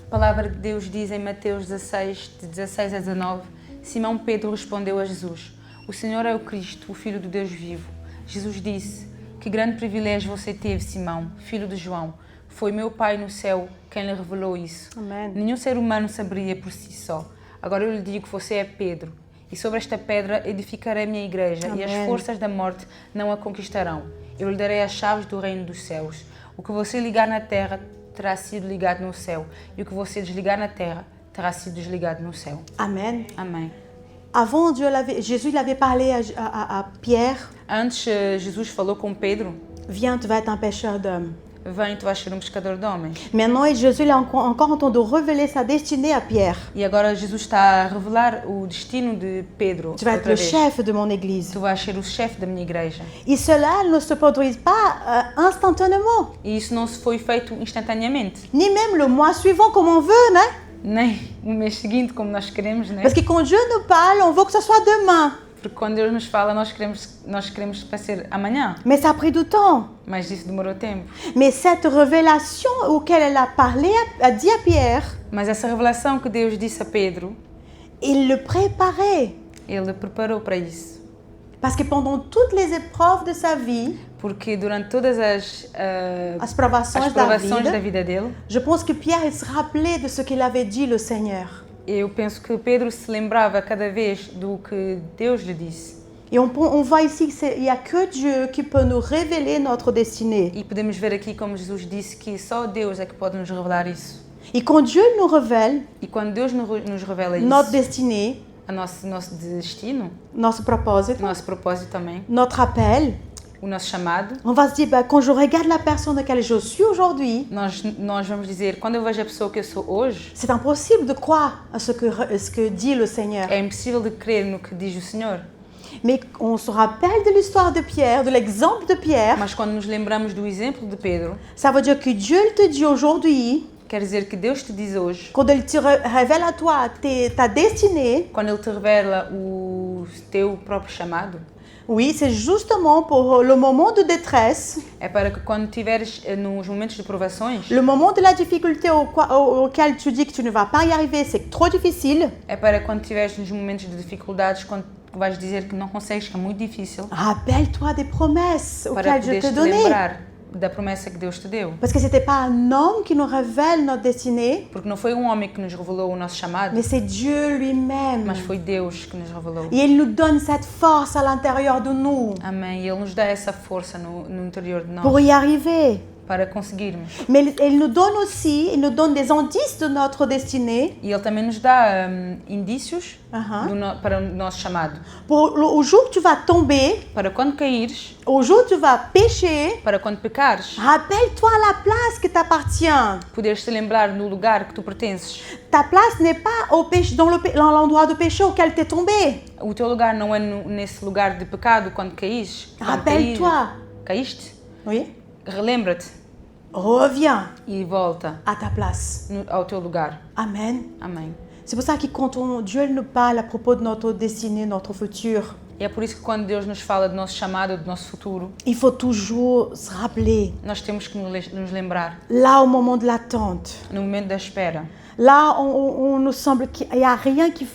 Speaker 2: A palavra de Deus diz em Mateus 16, de 16 a 19, Simão Pedro respondeu a Jesus, o Senhor é o Cristo, o Filho do Deus vivo. Jesus disse, que grande privilégio você teve, Simão, filho de João. Foi meu Pai no céu quem lhe revelou isso.
Speaker 1: Amen.
Speaker 2: Nenhum ser humano saberia por si só. Agora eu lhe digo que você é Pedro, e sobre esta pedra edificarei a minha igreja,
Speaker 1: Amém.
Speaker 2: e as forças da morte não a conquistarão. Eu lhe darei as chaves do reino dos céus. O que você ligar na terra terá sido ligado no céu, e o que você desligar na terra terá sido desligado no céu.
Speaker 1: Amen.
Speaker 2: Amém.
Speaker 1: Avant, Jésus l'avait parlé à Pierre,
Speaker 2: Antes, Jesus falou com Pedro,
Speaker 1: viens, tu vas être un pêcheur d'hommes.
Speaker 2: vem, tu vais ser um pescador de homens.
Speaker 1: Maintenant, Jésus a encore entendu révéler sa destinée à Pierre.
Speaker 2: E agora Jesus está a revelar o destino de Pedro.
Speaker 1: Tu vas être
Speaker 2: outra
Speaker 1: le
Speaker 2: vez.
Speaker 1: chef de mon église.
Speaker 2: Tu vais ser o chefe da minha igreja.
Speaker 1: Et cela ne se produit pas instantanément,
Speaker 2: E isso não se foi feito instantaneamente.
Speaker 1: ni même le mois suivant comme on veut, né?
Speaker 2: Nem o mês seguinte, como nós queremos, né?
Speaker 1: Parce que quand Dieu nous parle, on veut que ce soit demain.
Speaker 2: Porque quando Deus nos fala, nós queremos para ser amanhã.
Speaker 1: Mais ça a pris du temps.
Speaker 2: Mas isso demorou tempo.
Speaker 1: Mais cette révélation auquel elle a parlé, a dit à Pierre,
Speaker 2: Mas essa revelação que Deus disse a Pedro,
Speaker 1: il le préparait.
Speaker 2: ele preparou para isso.
Speaker 1: Parce que pendant toutes les épreuves de sa vie,
Speaker 2: Porque durante todas as
Speaker 1: provações
Speaker 2: provações
Speaker 1: da
Speaker 2: da
Speaker 1: vida,
Speaker 2: vida dele,
Speaker 1: je pense que Pierre il se rappelait de ce qu'il avait dit le Seigneur.
Speaker 2: eu penso que Pedro se lembrava cada vez do que Deus lhe disse.
Speaker 1: Et on voit ici qu'il n'y a que Dieu qui peut nous révéler notre destinée.
Speaker 2: E podemos ver aqui como Jesus disse que só Deus é que pode nos revelar isso.
Speaker 1: Et quand Dieu nous révèle
Speaker 2: E quando Deus nos revela
Speaker 1: notre
Speaker 2: isso,
Speaker 1: destinée,
Speaker 2: nosso destino,
Speaker 1: notre propósito,
Speaker 2: nosso propósito também,
Speaker 1: notre appel,
Speaker 2: o nosso chamado,
Speaker 1: on va se dire, bah, quand je regarde la personne à laquelle je suis aujourd'hui,
Speaker 2: nós vamos dizer, quando eu vejo a pessoa que eu sou hoje,
Speaker 1: c'est impossible de croire à ce que dit le Seigneur.
Speaker 2: é impossível de crer no que diz o Senhor.
Speaker 1: Mais on se rappelle de l'histoire de Pierre, de l'exemple de Pierre,
Speaker 2: Mas quando nos lembramos do exemplo de Pedro,
Speaker 1: ça veut dire que Dieu te dit aujourd'hui,
Speaker 2: quer dizer que Deus te diz hoje,
Speaker 1: quand il te révèle à toi ta destinée,
Speaker 2: quando Ele te revela o teu próprio chamado,
Speaker 1: oui, c'est justement pour le moment de détresse,
Speaker 2: é para que quando estiveres nos momentos de provações,
Speaker 1: le moment de la difficulté auquel tu dis que tu ne vas pas y arriver, c'est trop difficile.
Speaker 2: é para quando estiveres nos momentos de dificuldades, quando vais dizer que não consegues, que é muito difícil,
Speaker 1: Rappelle-toi des promesses
Speaker 2: para
Speaker 1: auxquelles je
Speaker 2: poderes
Speaker 1: t'ai
Speaker 2: te
Speaker 1: données.
Speaker 2: lembrar da promessa que Deus te deu.
Speaker 1: Parce que ce n'était pas un homme qui nous révèle notre destinée,
Speaker 2: Porque não foi um homem que nos revelou o nosso chamado,
Speaker 1: mais c'est Dieu lui-même.
Speaker 2: mas foi Deus que nos revelou.
Speaker 1: Et il nous donne cette force à l'intérieur de nous
Speaker 2: Amém. E Ele nos dá essa força no interior de
Speaker 1: pour
Speaker 2: nós
Speaker 1: y arriver.
Speaker 2: para conseguirmos.
Speaker 1: Mais il nous donne aussi, il nous donne des indices de notre destinée
Speaker 2: E Ele também nos dá indícios para o nosso chamado.
Speaker 1: pour au jour que tu vas tomber,
Speaker 2: Para quando caíres,
Speaker 1: au jour que tu vas pécher,
Speaker 2: para quando pecares,
Speaker 1: rappelle-toi la place que t'appartient.
Speaker 2: poderes te lembrar no lugar que tu pertences.
Speaker 1: Ta place n'est pas au péché, dans l'endroit de péché auquel tu es tombé.
Speaker 2: O teu lugar não é nesse lugar de pecado quando caís.
Speaker 1: Rappelle-toi.
Speaker 2: Caíste?
Speaker 1: Oui.
Speaker 2: Relembra-te
Speaker 1: Reviens
Speaker 2: e volta
Speaker 1: à ta place.
Speaker 2: ao teu lugar.
Speaker 1: Amen.
Speaker 2: Amém.
Speaker 1: C'est pour ça que quand Dieu nous parle à propos de notre destinée, notre futur,
Speaker 2: E é por isso que quando Deus nos fala do nosso chamado, do nosso futuro,
Speaker 1: il faut toujours se rappeler,
Speaker 2: nós temos que nos lembrar,
Speaker 1: là au moment de l'attente,
Speaker 2: no momento da espera,
Speaker 1: là on nous semble qu'il n'y a rien qui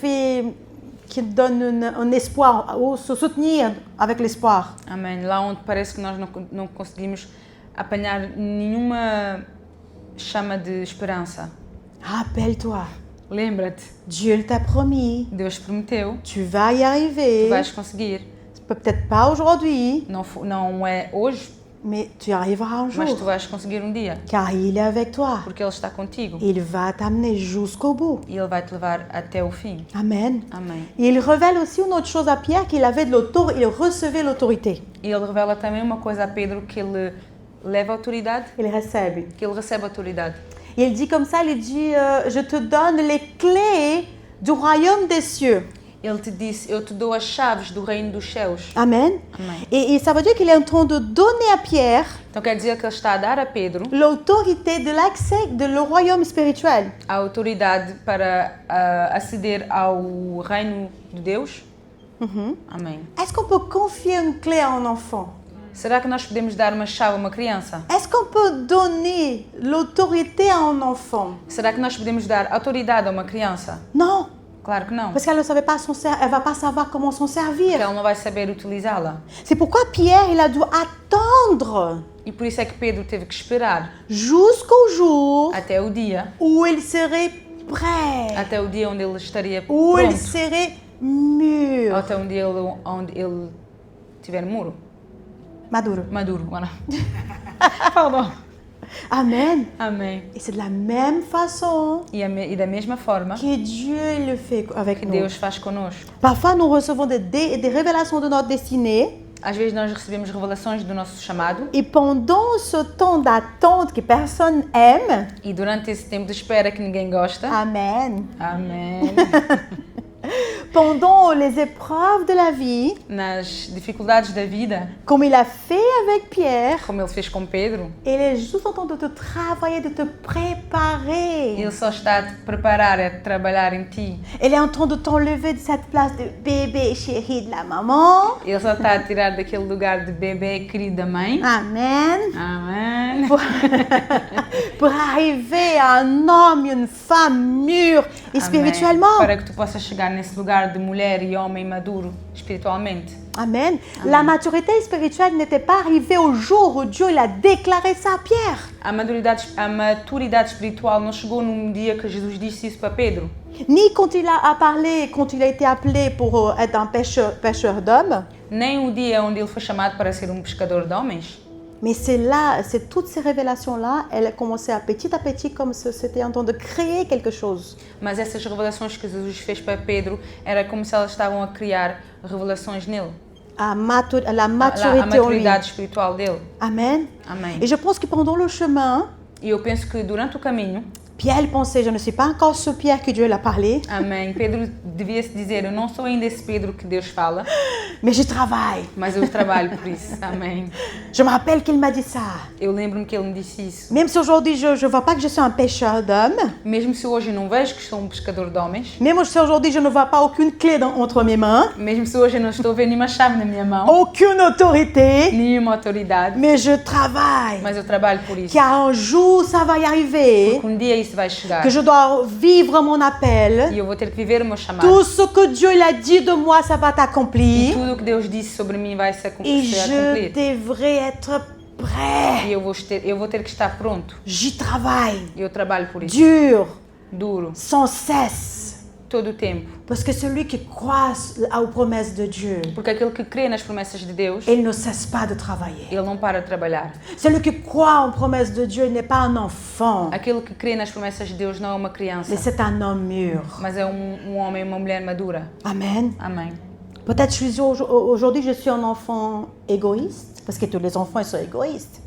Speaker 1: donne un espoir, ou se soutenir avec l'espoir.
Speaker 2: amém, lá onde parece que nós não conseguimos apanhar nenhuma chama de esperança.
Speaker 1: Rappelle-toi,
Speaker 2: Lembra-te,
Speaker 1: Dieu t'a promis,
Speaker 2: Deus prometeu,
Speaker 1: tu vas y
Speaker 2: tu
Speaker 1: arriver,
Speaker 2: vais conseguir.
Speaker 1: peut-être pas aujourd'hui,
Speaker 2: Não é hoje,
Speaker 1: mais tu y arriveras un
Speaker 2: mas tu
Speaker 1: jour,
Speaker 2: vais conseguir um dia,
Speaker 1: car il est avec toi.
Speaker 2: porque Ele está contigo
Speaker 1: Il va t'amener jusqu'au bout.
Speaker 2: e Ele vai te levar até o fim.
Speaker 1: Amen.
Speaker 2: Amém.
Speaker 1: Et il révèle aussi une autre chose à Pierre, qu'il avait de l'autorité, il recevait l'autorité.
Speaker 2: E Ele revela também uma coisa a Pedro, que ele leva autoridade,
Speaker 1: Il recebe.
Speaker 2: que ele recebe autoridade.
Speaker 1: Et il dit comme ça, il dit, je te donne les clés du royaume des cieux.
Speaker 2: Ele te disse, eu te dou as chaves do reino dos céus.
Speaker 1: Amen.
Speaker 2: Amém.
Speaker 1: Et ça veut dire qu'il est en train de donner à Pierre
Speaker 2: Então quer dizer que ele está a dar a Pedro
Speaker 1: l'autorité de l'accès de le royaume spirituel.
Speaker 2: a autoridade para aceder ao reino de Deus. Amém.
Speaker 1: Est-ce qu'on peut confier une clé à un enfant?
Speaker 2: Será que nós podemos dar uma chave a uma criança?
Speaker 1: Est-ce qu'on peut donner l'autorité à un enfant?
Speaker 2: Será que nós podemos dar autoridade a uma criança?
Speaker 1: Non,
Speaker 2: Claro que não.
Speaker 1: parce qu'elle ne savait pas elle va pas savoir comment s'en
Speaker 2: Porque
Speaker 1: servir.
Speaker 2: ela não vai saber utilizá-la.
Speaker 1: C'est pourquoi Pierre, il a dû attendre
Speaker 2: E por isso é que Pedro teve que esperar
Speaker 1: jusqu'au jour
Speaker 2: até o dia,
Speaker 1: où il serait prêt,
Speaker 2: até o dia onde ele estaria
Speaker 1: où il
Speaker 2: pronto,
Speaker 1: serait mûr.
Speaker 2: até um dia onde ele tiver maduro. Voilà. Pardon.
Speaker 1: Amen.
Speaker 2: Amém.
Speaker 1: Et c'est de la même façon
Speaker 2: E da mesma forma
Speaker 1: que Dieu il le fait avec
Speaker 2: que
Speaker 1: nous.
Speaker 2: Deus faz conosco.
Speaker 1: Parfois, nous recevons des révélations de notre destinée.
Speaker 2: Às vezes nós recebemos revelações do nosso chamado
Speaker 1: Et pendant ce temps d'attente que personne aime,
Speaker 2: e durante esse tempo de espera que ninguém gosta,
Speaker 1: Amen.
Speaker 2: amém,
Speaker 1: Pendant les épreuves de la vie,
Speaker 2: nas dificuldades da vida,
Speaker 1: comme il a fait avec Pierre,
Speaker 2: como ele fez com Pedro,
Speaker 1: il est juste en train de te travailler, de te préparer.
Speaker 2: ele só está a te preparar, a trabalhar em ti.
Speaker 1: Il est en train de t'enlever de cette place de bébé chéri de la maman.
Speaker 2: Ele só está a tirar daquele lugar de bebê querido da mãe.
Speaker 1: Amen.
Speaker 2: Amém.
Speaker 1: Pour arriver à un homme, une femme mûre et spirituellement.
Speaker 2: Para que tu possas chegar nesse lugar de mulher e homem maduro espiritualmente.
Speaker 1: Amen. La maturité spirituelle n'était pas arrivée au jour où Dieu il a déclaré ça à Pierre.
Speaker 2: A maturidade espiritual não chegou num dia que Jesus disse isso para Pedro.
Speaker 1: Ni quand il a parlé, quand il a été appelé pour être un pêcheur d'hommes.
Speaker 2: Nem o dia onde ele foi chamado para ser um pescador de homens.
Speaker 1: Mais c'est là, c'est toutes ces révélations-là, elles commençaient à petit, comme si c'était en train de créer quelque chose.
Speaker 2: Mas essas revelações que Jesus fez para Pedro era como se elas estavam a criar revelações nele.
Speaker 1: La
Speaker 2: A
Speaker 1: maturité en lui.
Speaker 2: maturidade espiritual dele.
Speaker 1: Amen.
Speaker 2: Amém.
Speaker 1: Et je pense que pendant le chemin,
Speaker 2: E eu penso que durante o caminho,
Speaker 1: Pierre pensait, je ne suis pas encore ce Pierre que Dieu l'a parlé,
Speaker 2: amém, Pedro devia se dizer, eu não sou ainda esse Pedro que Deus fala,
Speaker 1: mais je travaille.
Speaker 2: mas eu trabalho por isso. Amém.
Speaker 1: Je me rappelle qu'il m'a dit ça.
Speaker 2: Eu lembro-me que ele me disse isso.
Speaker 1: Même si aujourd'hui je ne vois pas que je suis un pêcheur d'hommes,
Speaker 2: Mesmo se hoje eu não vejo que sou um pescador de homens,
Speaker 1: même si aujourd'hui je ne vois pas aucune clé entre mes mains,
Speaker 2: mesmo se hoje eu não estou a ver nenhuma chave na minha mão,
Speaker 1: aucune autorité,
Speaker 2: nenhuma autoridade,
Speaker 1: mais je travaille.
Speaker 2: mas eu trabalho por isso.
Speaker 1: Car un jour ça va y arriver,
Speaker 2: Porque um dia isso vai chegar
Speaker 1: que je dois vivre mon
Speaker 2: e
Speaker 1: appel.
Speaker 2: eu vou ter que viver o meu chamado.
Speaker 1: Tout ce que Dieu l'a dit de moi, ça va
Speaker 2: E
Speaker 1: t'accomplir.
Speaker 2: tudo o que Deus disse sobre mim vai se
Speaker 1: Et
Speaker 2: accomplir.
Speaker 1: je devrais être prêt.
Speaker 2: E eu vou ter que estar pronto.
Speaker 1: J'y travaille,
Speaker 2: E eu trabalho por isso.
Speaker 1: dur,
Speaker 2: Duro,
Speaker 1: sans cesse.
Speaker 2: todo o tempo.
Speaker 1: Parce que celui qui croit aux promesses de Dieu,
Speaker 2: Porque aquele que crê nas promessas de Deus,
Speaker 1: il ne cesse pas de travailler.
Speaker 2: ele não para de trabalhar.
Speaker 1: Celui qui croit aux promesses de Dieu n'est pas un enfant,
Speaker 2: Aquele que crê nas promessas de Deus não é uma criança,
Speaker 1: mais c'est un homme mûr.
Speaker 2: mas é um homem e uma mulher madura.
Speaker 1: Amen.
Speaker 2: Amém.
Speaker 1: Peut-être aujourd'hui je suis un enfant égoïste, parce que tous les enfants ils sont égoïstes,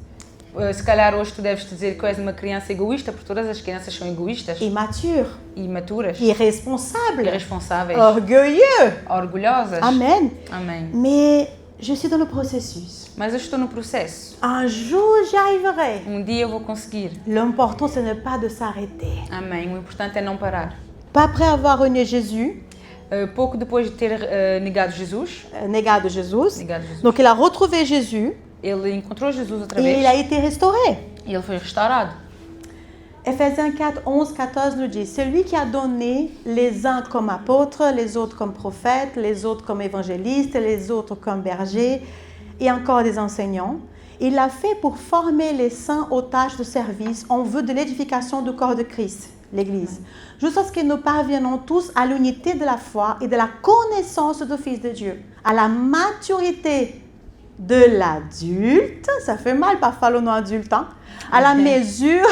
Speaker 2: Se calhar hoje tu deves dizer que és uma criança egoísta, porque todas as crianças são egoístas,
Speaker 1: immature,
Speaker 2: imaturas,
Speaker 1: irresponsable,
Speaker 2: irresponsáveis,
Speaker 1: orgueilleux.
Speaker 2: orgulhosas.
Speaker 1: Amen.
Speaker 2: Amém.
Speaker 1: Mais je suis dans le processus.
Speaker 2: Mas eu estou no processo.
Speaker 1: Un jour j'y arriverai.
Speaker 2: Um dia eu vou conseguir.
Speaker 1: L'important ce n'est pas de s'arrêter.
Speaker 2: Amém. O importante é não parar.
Speaker 1: Pas après avoir renié Jésus,
Speaker 2: Pouco depois de ter negado Jesus,
Speaker 1: négado Jésus,
Speaker 2: negado Jesus,
Speaker 1: donc il a retrouvé Jésus
Speaker 2: ele encontrou Jesus outra
Speaker 1: et
Speaker 2: vez
Speaker 1: il a été restauré.
Speaker 2: e ele foi restaurado.
Speaker 1: Ephésiens 4, 11, 14 nous dit, celui qui a donné les uns comme apôtres, les autres comme prophètes, les autres comme évangélistes, les autres comme bergers et encore des enseignants, il l'a fait pour former les saints aux tâches de service en vue de l'édification du corps de Christ, l'Église, jusqu'à ce que nous parviennons tous à l'unité de la foi et de la connaissance du Fils de Dieu, à la maturité de l'adulte, ça fait mal parfois le nom adulte, hein? À la mesure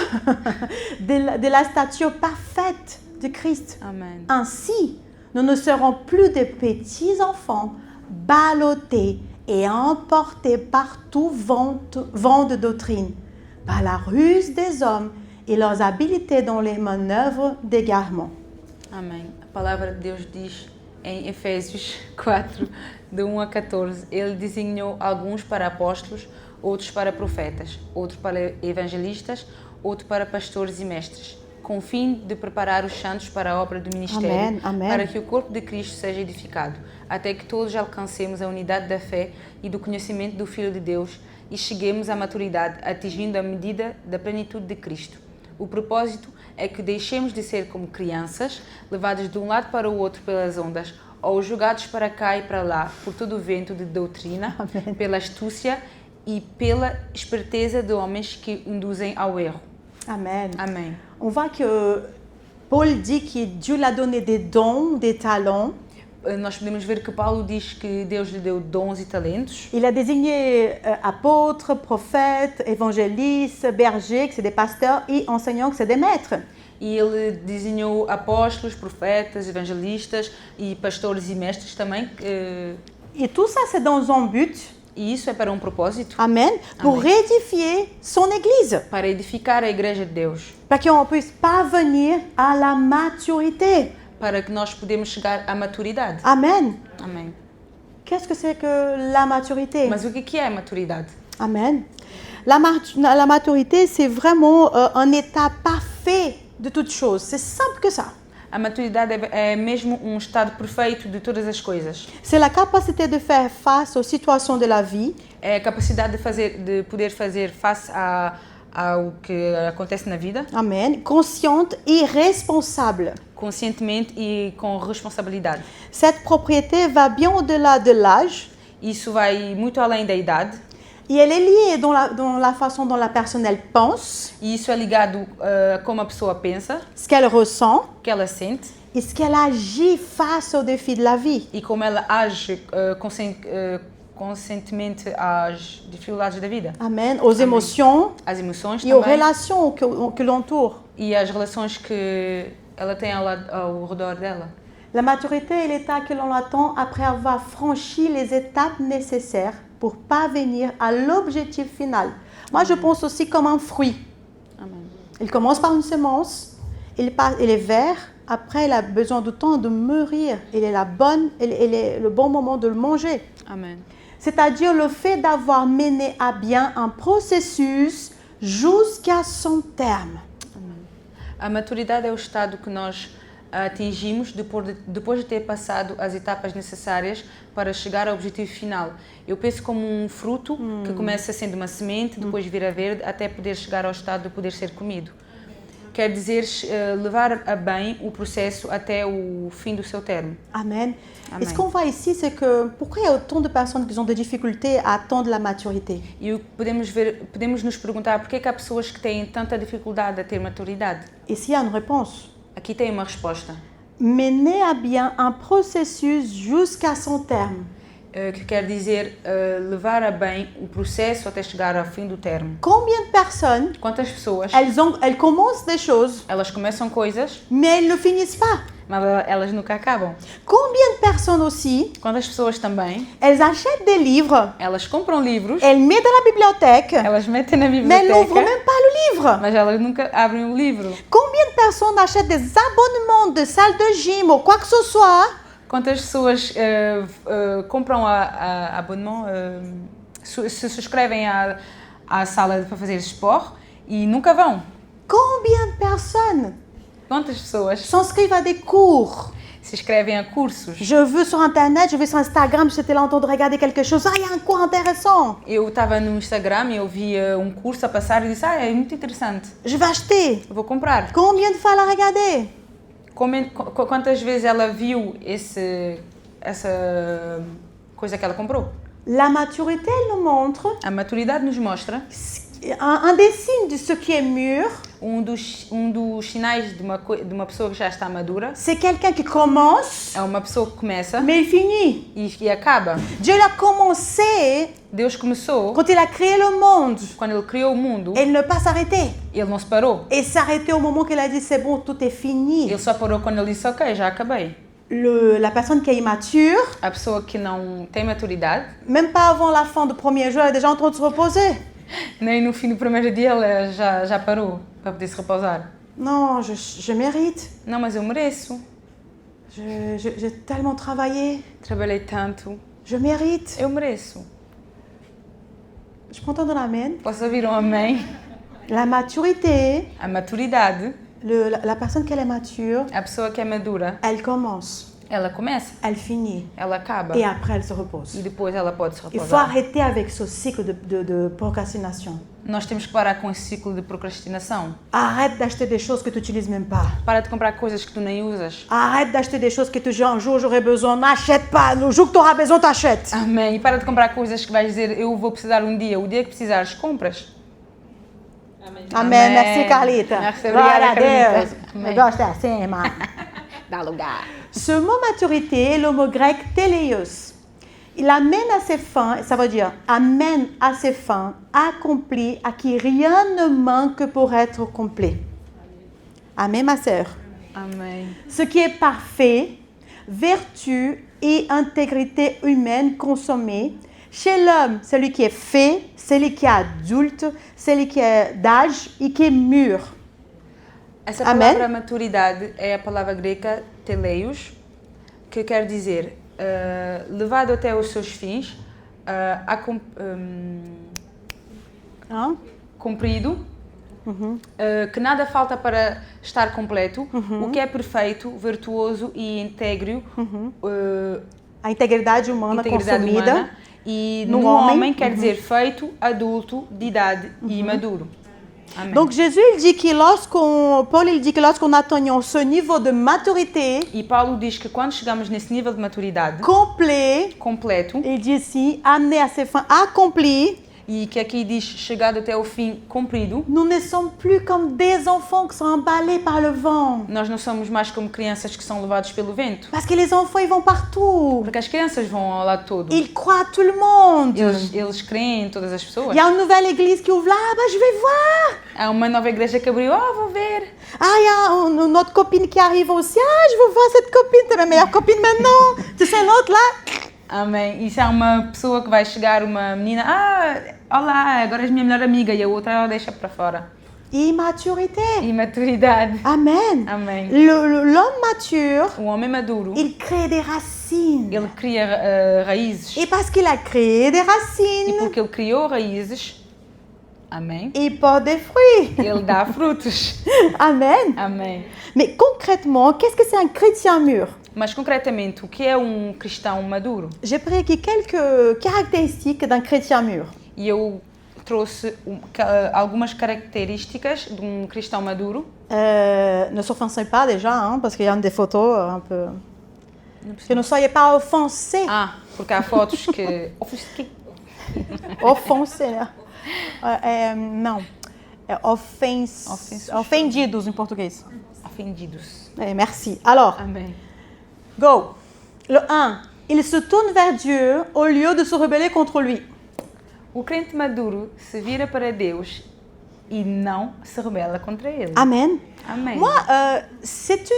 Speaker 1: de la stature parfaite de Christ.
Speaker 2: Amém.
Speaker 1: Ainsi, nous ne serons plus des petits enfants ballottés et emportés par tout vent de doctrine, par la ruse des hommes et leurs habiletés dans les manœuvres d'égarement.
Speaker 2: Amém. A palavra de Deus diz em Efésios 4, de 1 a 14, ele designou alguns para apóstolos, outros para profetas, outros para evangelistas, outros para pastores e mestres, com o fim de preparar os santos para a obra do ministério,
Speaker 1: Amém, amém.
Speaker 2: para que o corpo de Cristo seja edificado, até que todos alcancemos a unidade da fé e do conhecimento do Filho de Deus e cheguemos à maturidade, atingindo a medida da plenitude de Cristo. O propósito é que deixemos de ser como crianças, levados de um lado para o outro pelas ondas, ou jogados para cá e para lá por todo o vento de doutrina,
Speaker 1: Amém.
Speaker 2: pela astúcia e pela esperteza de homens que induzem ao erro.
Speaker 1: Amen.
Speaker 2: Amém.
Speaker 1: On voit que Paul dit que Dieu l'a donné des dons, des talents.
Speaker 2: Nós podemos ver que Paulo diz que Deus lhe deu dons e talentos.
Speaker 1: Il a désigné apôtres, prophètes, évangélistes, bergers, que c'est des pasteurs, et enseignants, que c'est des maîtres.
Speaker 2: E ele desenhou apóstolos, profetas, evangelistas e pastores e mestres também.
Speaker 1: Et tout ça, c'est dans un but,
Speaker 2: E isso é para um propósito,
Speaker 1: amen, pour
Speaker 2: Amen.
Speaker 1: réédifier son Église,
Speaker 2: para edificar a Igreja de Deus,
Speaker 1: para qu'on puisse parvenir à la maturité.
Speaker 2: para que nós podemos chegar à maturidade.
Speaker 1: Amen.
Speaker 2: Amém.
Speaker 1: Qu'est-ce que c'est que la maturité?
Speaker 2: Mas o que é a maturidade?
Speaker 1: Amen. La maturité, c'est vraiment un état parfait de toutes choses. C'est simple que ça.
Speaker 2: A maturidade é mesmo um estado perfeito de todas as coisas.
Speaker 1: C'est la capacité de faire face aux situations de la vie
Speaker 2: É a capacidade de poder fazer face ao que acontece na vida,
Speaker 1: Amen. Consciente et responsable.
Speaker 2: conscientemente e com responsabilidade.
Speaker 1: Cette propriété va bien au-delà de l'âge
Speaker 2: Isso vai muito além da idade
Speaker 1: et elle est liée dans la façon dont la personne elle pense,
Speaker 2: e isso é ligado a como a pessoa pensa,
Speaker 1: ce qu'elle ressent
Speaker 2: o que ela sente
Speaker 1: et ce qu'elle agit face aux défis de la vie.
Speaker 2: e como ela age conscientemente às dificuldades da vida.
Speaker 1: Amen. Aux émotions
Speaker 2: Às emoções
Speaker 1: et aux
Speaker 2: também.
Speaker 1: relations que l'entourent.
Speaker 2: E as relações que ela tem ao redor dela.
Speaker 1: La maturité est l'état que l'on attend après avoir franchi les étapes nécessaires pour parvenir à l'objectif final. Moi, je pense aussi comme un fruit.
Speaker 2: Amém.
Speaker 1: Il commence par une semence, il est vert, après il a besoin de temps de mûrir, il est le bon moment de le manger.
Speaker 2: Amém.
Speaker 1: C'est-à-dire le fait d'avoir mené à bien un processus jusqu'à son terme.
Speaker 2: A maturidade é o estado que nós atingimos depois de ter passado as etapas necessárias para chegar ao objetivo final. Eu penso como um fruto que começa sendo uma semente, depois vira verde, até poder chegar ao estado de poder ser comido. Quer dizer, levar a bem o processo até o fim do seu termo.
Speaker 1: Amen.
Speaker 2: Amen.
Speaker 1: Et ce qu'on voit ici, c'est que pourquoi il y a autant de personnes qui ont des difficultés à attendre la maturité?
Speaker 2: E o que podemos nos perguntar por que há pessoas que têm tanta dificuldade a ter maturidade.
Speaker 1: Ici, il y a une réponse.
Speaker 2: Aqui tem uma resposta.
Speaker 1: Mener à bien un processus jusqu'à son terme.
Speaker 2: Que quer dizer levar a bem o processo até chegar ao fim do termo.
Speaker 1: Combien de personnes,
Speaker 2: Quantas pessoas,
Speaker 1: elles commencent des choses,
Speaker 2: elas começam coisas,
Speaker 1: mais elles ne finissent pas.
Speaker 2: mas elas nunca acabam.
Speaker 1: Combien de personnes aussi,
Speaker 2: Quantas pessoas também,
Speaker 1: elles achètent des livres,
Speaker 2: elas compram livros,
Speaker 1: elles mettent dans la bibliothèque,
Speaker 2: elas metem na
Speaker 1: mais elles n'ouvrent
Speaker 2: biblioteca,
Speaker 1: même pas le livre.
Speaker 2: mas elas nunca abrem o livro.
Speaker 1: Combien de personnes achètent des abonnements de salles de gym ou quoi que ce soit,
Speaker 2: Quantas pessoas compram abonnement, se subscrevem à sala para fazer sport e nunca vão?
Speaker 1: combien de personnes
Speaker 2: Quantas pessoas
Speaker 1: s'inscrivent à des cours?
Speaker 2: se inscrevem a cursos?
Speaker 1: Je veux sur Internet, je vais sur Instagram, j'étais là en train de regarder quelque chose. Ah, il y a un cours intéressant.
Speaker 2: Eu estava no Instagram e eu vi um curso a passar e disse, é muito interessante,
Speaker 1: Je vais acheter.
Speaker 2: eu vou comprar.
Speaker 1: Combien de fois elle a regardé?
Speaker 2: Quantas vezes ela viu essa coisa que ela comprou?
Speaker 1: La maturité, elle nous montre
Speaker 2: A maturidade nos mostra
Speaker 1: un des signes de ce qui est mûr.
Speaker 2: um dos sinais de uma pessoa que já está madura.
Speaker 1: C'est quelqu'un qui commence,
Speaker 2: É uma pessoa que começa
Speaker 1: mais il finit.
Speaker 2: e acaba.
Speaker 1: Dieu l'a commencé
Speaker 2: Deus começou
Speaker 1: quand il a créé le monde.
Speaker 2: quando Ele criou o mundo.
Speaker 1: Et il ne pas s'arrêter.
Speaker 2: Ele não se parou.
Speaker 1: Et s'arrêter au moment qu'il a dit c'est bon, tout est fini.
Speaker 2: Ele só parou quando Ele disse, ok, já acabei.
Speaker 1: La personne qui est immature,
Speaker 2: A pessoa que não tem maturidade,
Speaker 1: même pas avant la fin du premier jour, elle est déjà en train de se reposer.
Speaker 2: nem no fim do primeiro dia ela já parou para poder se repousar.
Speaker 1: Non, je mérite.
Speaker 2: Não, mas eu mereço.
Speaker 1: J'ai tellement travaillé.
Speaker 2: Trabalhei tanto.
Speaker 1: Je mérite.
Speaker 2: Eu mereço.
Speaker 1: Je peux entendre un amen.
Speaker 2: Posso ouvir um amém?
Speaker 1: La maturité,
Speaker 2: A maturidade,
Speaker 1: la personne qui est mature,
Speaker 2: a pessoa que é madura,
Speaker 1: elle commence,
Speaker 2: ela começa,
Speaker 1: elle finit
Speaker 2: ela acaba
Speaker 1: et après elle se repose.
Speaker 2: e depois ela pode se
Speaker 1: Il faut
Speaker 2: repousar.
Speaker 1: arrêter avec ce cycle de procrastination.
Speaker 2: Nós temos que parar com esse ciclo de procrastinação.
Speaker 1: Arrête d'acheter des choses que tu n'utilises même pas.
Speaker 2: Para de comprar coisas que tu nem usas.
Speaker 1: Arrête d'acheter des choses que tu dis un jour j'aurai besoin. N'achète pas. Le jour que tu auras besoin, t'achètes.
Speaker 2: Amém. E para de comprar coisas que vais dizer, eu vou precisar um dia. O dia que precisares, compras.
Speaker 1: Amen. Merci Carlita.
Speaker 2: Merci,
Speaker 1: Glória a
Speaker 2: obrigada,
Speaker 1: Deus.
Speaker 2: Carlita.
Speaker 1: Eu gosto assim, irmã.
Speaker 2: Dá lugar.
Speaker 1: Ce mot maturité est le mot grec téléos. Il amène à ses fins, ça veut dire amène à ses fins accomplies à qui rien ne manque pour être complet. Amen, ma sœur.
Speaker 2: Amém.
Speaker 1: Ce qui est parfait, vertu et intégrité humaine consommée. Chez l'homme, celui qui est fait, celui qui est adulte, celui qui est d'âge et qui est mûr.
Speaker 2: Essa
Speaker 1: Amém?
Speaker 2: palavra maturidade é a palavra grega teleios, que quer dizer levado até os seus fins, cumprido, que nada falta para estar completo, o que é perfeito, virtuoso e íntegro,
Speaker 1: A integridade humana consumida.
Speaker 2: humana, e
Speaker 1: no
Speaker 2: no
Speaker 1: homem,
Speaker 2: homem quer dizer feito, adulto, de idade e maduro. Amém.
Speaker 1: Donc Jésus il dit que Paul il dit que lorsqu'on atteignons ce niveau de maturité
Speaker 2: E Paulo diz que quando chegamos nesse nível de maturidade
Speaker 1: complet,
Speaker 2: completo,
Speaker 1: il dit ici amené à ses fins accomplies,
Speaker 2: E que aqui diz chegado até o fim cumprido.
Speaker 1: Nous ne sommes plus comme des enfants qui sont emballés par le vent.
Speaker 2: Nós não somos mais como crianças que são levados pelo vento.
Speaker 1: Parce que les enfants, ils vont partout.
Speaker 2: Porque as crianças vão ao lado todo.
Speaker 1: Ils croient à tout le monde.
Speaker 2: Eles creem em todas as pessoas.
Speaker 1: Il y a une nouvelle église qui ouvre là, bah, je vais voir.
Speaker 2: Há uma nova igreja que abriu, vou ver.
Speaker 1: Ah, il y a une autre copine qui arrive aussi. Ah, je veux voir cette copine, c'est ma meilleure copine maintenant. Tu sais, l'autre là.
Speaker 2: Amém. E se há uma pessoa que vai chegar, uma menina, olá, agora és minha melhor amiga, e a outra ela deixa para fora.
Speaker 1: Immaturité.
Speaker 2: Imaturidade.
Speaker 1: Amen.
Speaker 2: Amém.
Speaker 1: L'homme mature,
Speaker 2: O homem maduro,
Speaker 1: il crée des racines.
Speaker 2: ele cria raízes.
Speaker 1: Et parce qu'il a créé des
Speaker 2: E
Speaker 1: racines,
Speaker 2: porque ele criou raízes, amém,
Speaker 1: il porte des fruits.
Speaker 2: ele dá frutos.
Speaker 1: Amen.
Speaker 2: Amém.
Speaker 1: Mais concrètement, qu'est-ce que c'est un chrétien mûr?
Speaker 2: Mas concretamente, o que é um cristão maduro?
Speaker 1: J'ai pris aqui quelques caractéristiques d'un chrétien mûr.
Speaker 2: E eu trouxe algumas características de um cristão maduro.
Speaker 1: Ne s'offensez pas déjà, hein, parce qu'il y a des photos un peu... Que ne soyez pas offensés.
Speaker 2: Porque há fotos que...
Speaker 1: Offensés, né? Não. Ofendidos em português.
Speaker 2: Ofendidos.
Speaker 1: Merci. Alors,
Speaker 2: Amém.
Speaker 1: go. Le 1. Il se tourne vers Dieu au lieu de se rebeller contre lui.
Speaker 2: O crente maduro se vira para Deus e não se rebela contra ele.
Speaker 1: Amen.
Speaker 2: Amém.
Speaker 1: Moi, c'est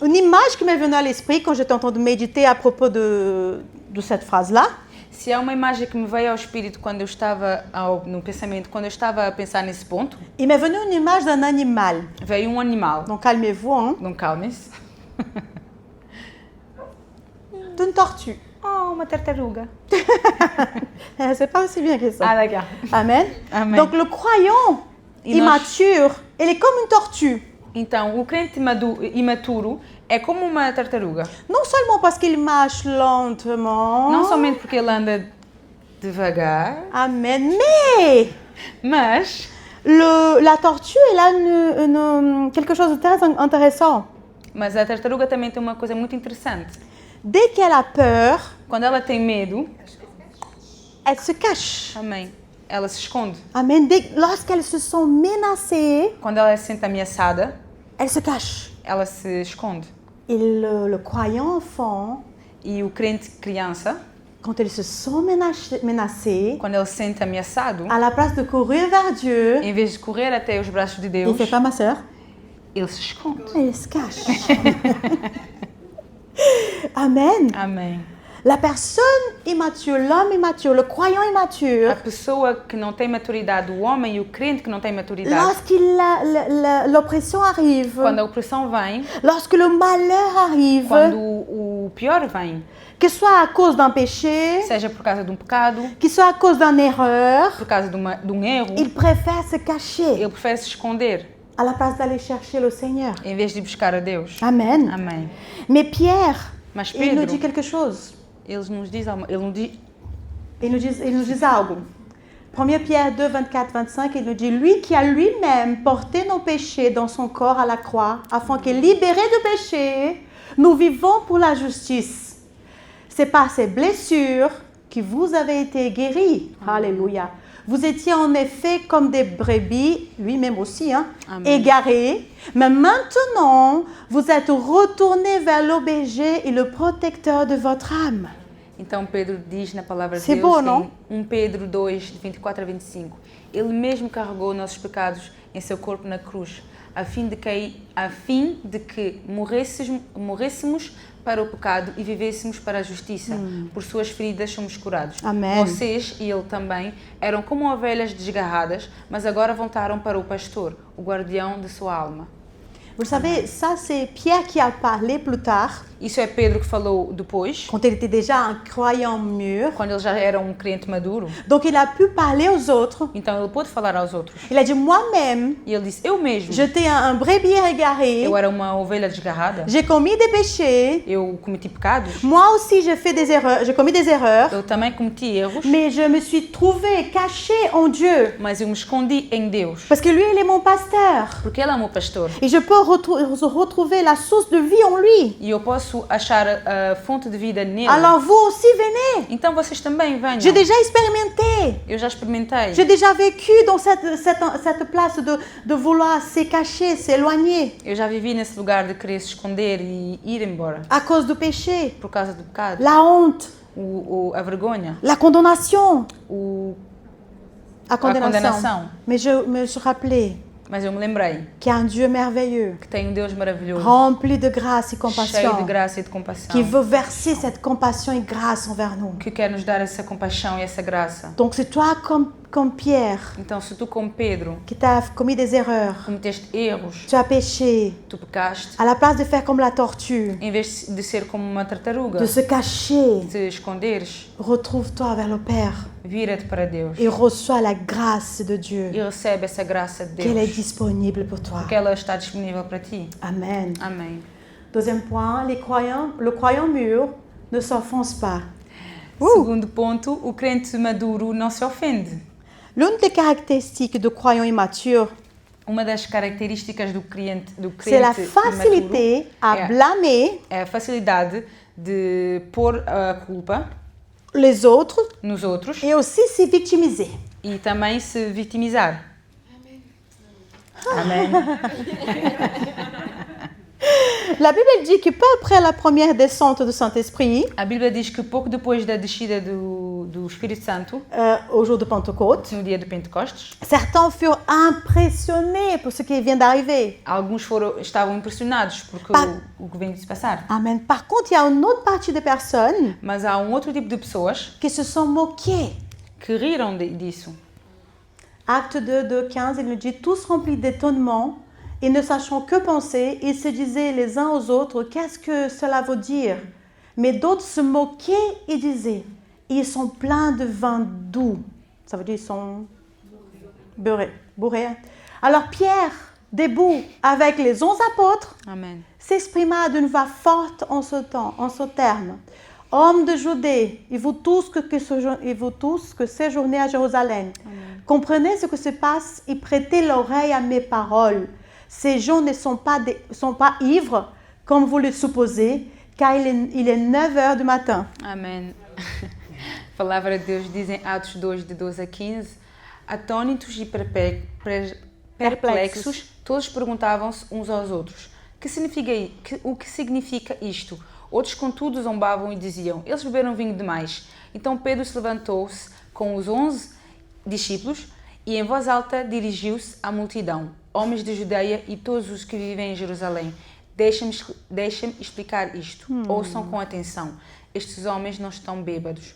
Speaker 1: une image qui m'est venue à l'esprit quand j'étais en train de méditer à propos de cette phrase-là.
Speaker 2: Se há uma imagem que me veio ao espírito quando eu estava no pensamento, quando eu estava a pensar nesse ponto,
Speaker 1: Il m'est venu une image d'un animal.
Speaker 2: veio um animal.
Speaker 1: Donc calmez-vous, hein.
Speaker 2: Não calmem-se.
Speaker 1: D'une tortue.
Speaker 2: Uma tartaruga.
Speaker 1: C'est pas aussi bien que ça.
Speaker 2: Legal.
Speaker 1: Amen.
Speaker 2: Amen.
Speaker 1: Donc le croyant immature, il est comme une tortue.
Speaker 2: Então, o crente imaturo é como uma tartaruga.
Speaker 1: Non seulement parce qu'il marche lentement.
Speaker 2: Não somente porque ele anda devagar.
Speaker 1: Amen.
Speaker 2: Mas
Speaker 1: la tortue, elle a quelque chose de très intéressant.
Speaker 2: Mas a tartaruga também tem uma coisa muito interessante.
Speaker 1: Dès qu'elle a peur,
Speaker 2: quando ela tem medo,
Speaker 1: elle se cache.
Speaker 2: Amém. Ela se esconde.
Speaker 1: Amen. Lorsqu'elle se sent menacée,
Speaker 2: quando ela se sente ameaçada,
Speaker 1: elle se cache.
Speaker 2: Ela se esconde.
Speaker 1: Et le croyant enfant,
Speaker 2: e o crente criança,
Speaker 1: quand il se sent menacé,
Speaker 2: quando ele se sente ameaçado,
Speaker 1: à la place de courir vers Dieu,
Speaker 2: em vez de correr até os braços de Deus,
Speaker 1: il fait pas ma sœur,
Speaker 2: ele se esconde.
Speaker 1: Il se cache. Amen.
Speaker 2: Amém.
Speaker 1: La personne immature, l'homme immature, le croyant immature,
Speaker 2: a pessoa que não tem maturidade, o homem e o crente que não tem maturidade,
Speaker 1: l'oppression arrive,
Speaker 2: quando a opressão vem,
Speaker 1: lorsque le malheur arrive,
Speaker 2: quando o pior vem,
Speaker 1: que soit à cause d'un péché,
Speaker 2: seja por causa de pecado,
Speaker 1: que soit à cause d'une erreur,
Speaker 2: por causa de erro,
Speaker 1: il préfère se cacher.
Speaker 2: Ele prefere se esconder,
Speaker 1: à la place d'aller chercher le Seigneur.
Speaker 2: Em vez de buscar a Deus.
Speaker 1: Amen.
Speaker 2: Amém.
Speaker 1: Mais Pierre,
Speaker 2: Mas Pedro,
Speaker 1: il nous dit quelque chose.
Speaker 2: Il
Speaker 1: nous dit algo. 1 Pierre 2, 24, 25, il nous dit, lui qui a lui-même porté nos péchés dans son corps à la croix, afin que, libérés du péché, nous vivons pour la justice. C'est par ces blessures que vous avez été guéris. Alléluia. Vous étiez en effet comme des brebis, lui-même aussi, égarés, mais maintenant, vous êtes retournés vers le berger et le protecteur de votre âme.
Speaker 2: Então Pedro diz na palavra de
Speaker 1: Deus, bom, não?
Speaker 2: 1 Pedro 2, de 24 a 25, Ele mesmo carregou nossos pecados em seu corpo na cruz, a fim de que morrêssemos para o pecado e vivêssemos para a justiça. Por suas feridas somos curados.
Speaker 1: Amém.
Speaker 2: Vocês e ele também eram como ovelhas desgarradas, mas agora voltaram para o pastor, o guardião de sua alma.
Speaker 1: Vous savez, ça c'est Pierre qui a parlé plus tard.
Speaker 2: Isso é Pedro que falou depois.
Speaker 1: Quand il était déjà un croyant mûr.
Speaker 2: Quando ele já era crente maduro.
Speaker 1: Donc il a pu parler aux autres.
Speaker 2: Então ele pôde falar aos outros.
Speaker 1: Il a dit moi-même.
Speaker 2: E ele disse eu mesmo.
Speaker 1: J'étais un brebis égaré.
Speaker 2: Eu era uma ovelha desgarrada.
Speaker 1: J'ai commis des péchés.
Speaker 2: Eu cometi pecados.
Speaker 1: Moi aussi j'ai fait des erreurs, j'ai commis des erreurs.
Speaker 2: Eu também cometi erros.
Speaker 1: Mais je me suis trouvée cachée en Dieu.
Speaker 2: Mas eu me escondi em Deus.
Speaker 1: Parce que lui il est mon pasteur.
Speaker 2: Porque ele é meu pastor.
Speaker 1: Et je peux retrouver la source de vie en lui.
Speaker 2: E eu posso achar a fonte de vida nele.
Speaker 1: Alors vous aussi venez.
Speaker 2: Então vocês também venham.
Speaker 1: J'ai déjà expérimenté.
Speaker 2: Eu já experimentei.
Speaker 1: J'ai déjà vécu dans cette place de vouloir se cacher, s'éloigner
Speaker 2: Eu já vivi nesse lugar de querer se esconder e ir embora
Speaker 1: à cause du péché,
Speaker 2: por causa do pecado.
Speaker 1: la honte,
Speaker 2: A vergonha,
Speaker 1: la condamnation.
Speaker 2: a condenação.
Speaker 1: Mais je me rappelais
Speaker 2: Mas eu me lembrei
Speaker 1: qu'il y a un Dieu merveilleux,
Speaker 2: que tem um Deus maravilhoso,
Speaker 1: rempli de grâce et
Speaker 2: cheio de
Speaker 1: compassion,
Speaker 2: graça e de compaixão,
Speaker 1: qui veut verser cette compassion et grâce envers nous.
Speaker 2: que quer nos dar essa compaixão e essa graça.
Speaker 1: Donc c'est toi comme Pierre
Speaker 2: Então, se tu, como Pedro,
Speaker 1: qui t'as commis des erreurs,
Speaker 2: cometeste erros,
Speaker 1: tu as péché,
Speaker 2: tu pecaste,
Speaker 1: à la place de faire comme la tortue,
Speaker 2: em vez de ser como uma tartaruga,
Speaker 1: de se cacher,
Speaker 2: te esconderes,
Speaker 1: retrouve-toi vers le Père
Speaker 2: vira-te para Deus
Speaker 1: et reçois la grâce de Dieu,
Speaker 2: e recebe essa graça de
Speaker 1: qu'elle est
Speaker 2: Deus,
Speaker 1: disponible pour toi.
Speaker 2: porque ela está disponível para ti.
Speaker 1: Amen.
Speaker 2: Amém.
Speaker 1: Deuxième point, le croyant mûr ne s'offense pas.
Speaker 2: Segundo ponto, o crente maduro não se ofende.
Speaker 1: L'une des caractéristiques du croyant immature,
Speaker 2: Uma das características do crente
Speaker 1: c'est la
Speaker 2: imaturo
Speaker 1: facilité à
Speaker 2: é
Speaker 1: blâmer
Speaker 2: a facilidade de pôr a culpa
Speaker 1: les autres
Speaker 2: nos outros
Speaker 1: et aussi se victimiser.
Speaker 2: e também se vitimizar. Amém.
Speaker 1: La Bible elle dit que peu après la première descente du Saint-Esprit,
Speaker 2: A Bíblia diz que pouco depois da descida do Espírito Santo,
Speaker 1: au jour de Pentecôte,
Speaker 2: no dia de Pentecostes,
Speaker 1: certains furent impressionnés por ce qui vient d'arriver.
Speaker 2: alguns estavam impressionados porque o que vem de se passar.
Speaker 1: Amen. Par contre, il y a une autre partie de personnes
Speaker 2: Mas há um outro tipo de pessoas
Speaker 1: qui se sont moquées.
Speaker 2: que riram disso.
Speaker 1: Acte 2, 15, il nous dit « Tous remplis d'étonnement et ne sachant que penser, ils se disaient les uns aux autres, qu'est-ce que cela veut dire ?» Mais d'autres se moquaient et disaient, ils sont pleins de vin doux. Ça veut dire ils sont bourrés. Alors Pierre, debout avec les 11 apôtres,
Speaker 2: Amém.
Speaker 1: s'exprima d'une voix forte en ce terme. Hommes de Judée, et vous tous que séjournez à Jérusalem, comprenez ce que se passe et prêtez l'oreille à mes paroles. Ces gens ne sont pas ivres, comme vous le supposez, car il est 9 heures du matin.
Speaker 2: Amém. A palavra de Deus diz em Atos 2, de 12 a 15, atônitos e perplexos, todos perguntavam-se uns aos outros, o que significa isto? Outros, contudo, zombavam e diziam, eles beberam vinho demais. Então Pedro se levantou-se com os 11 discípulos e em voz alta dirigiu-se à multidão, homens de Judeia e todos os que vivem em Jerusalém. Deixem-me explicar isto. Ouçam com atenção. Estes homens não estão bêbados,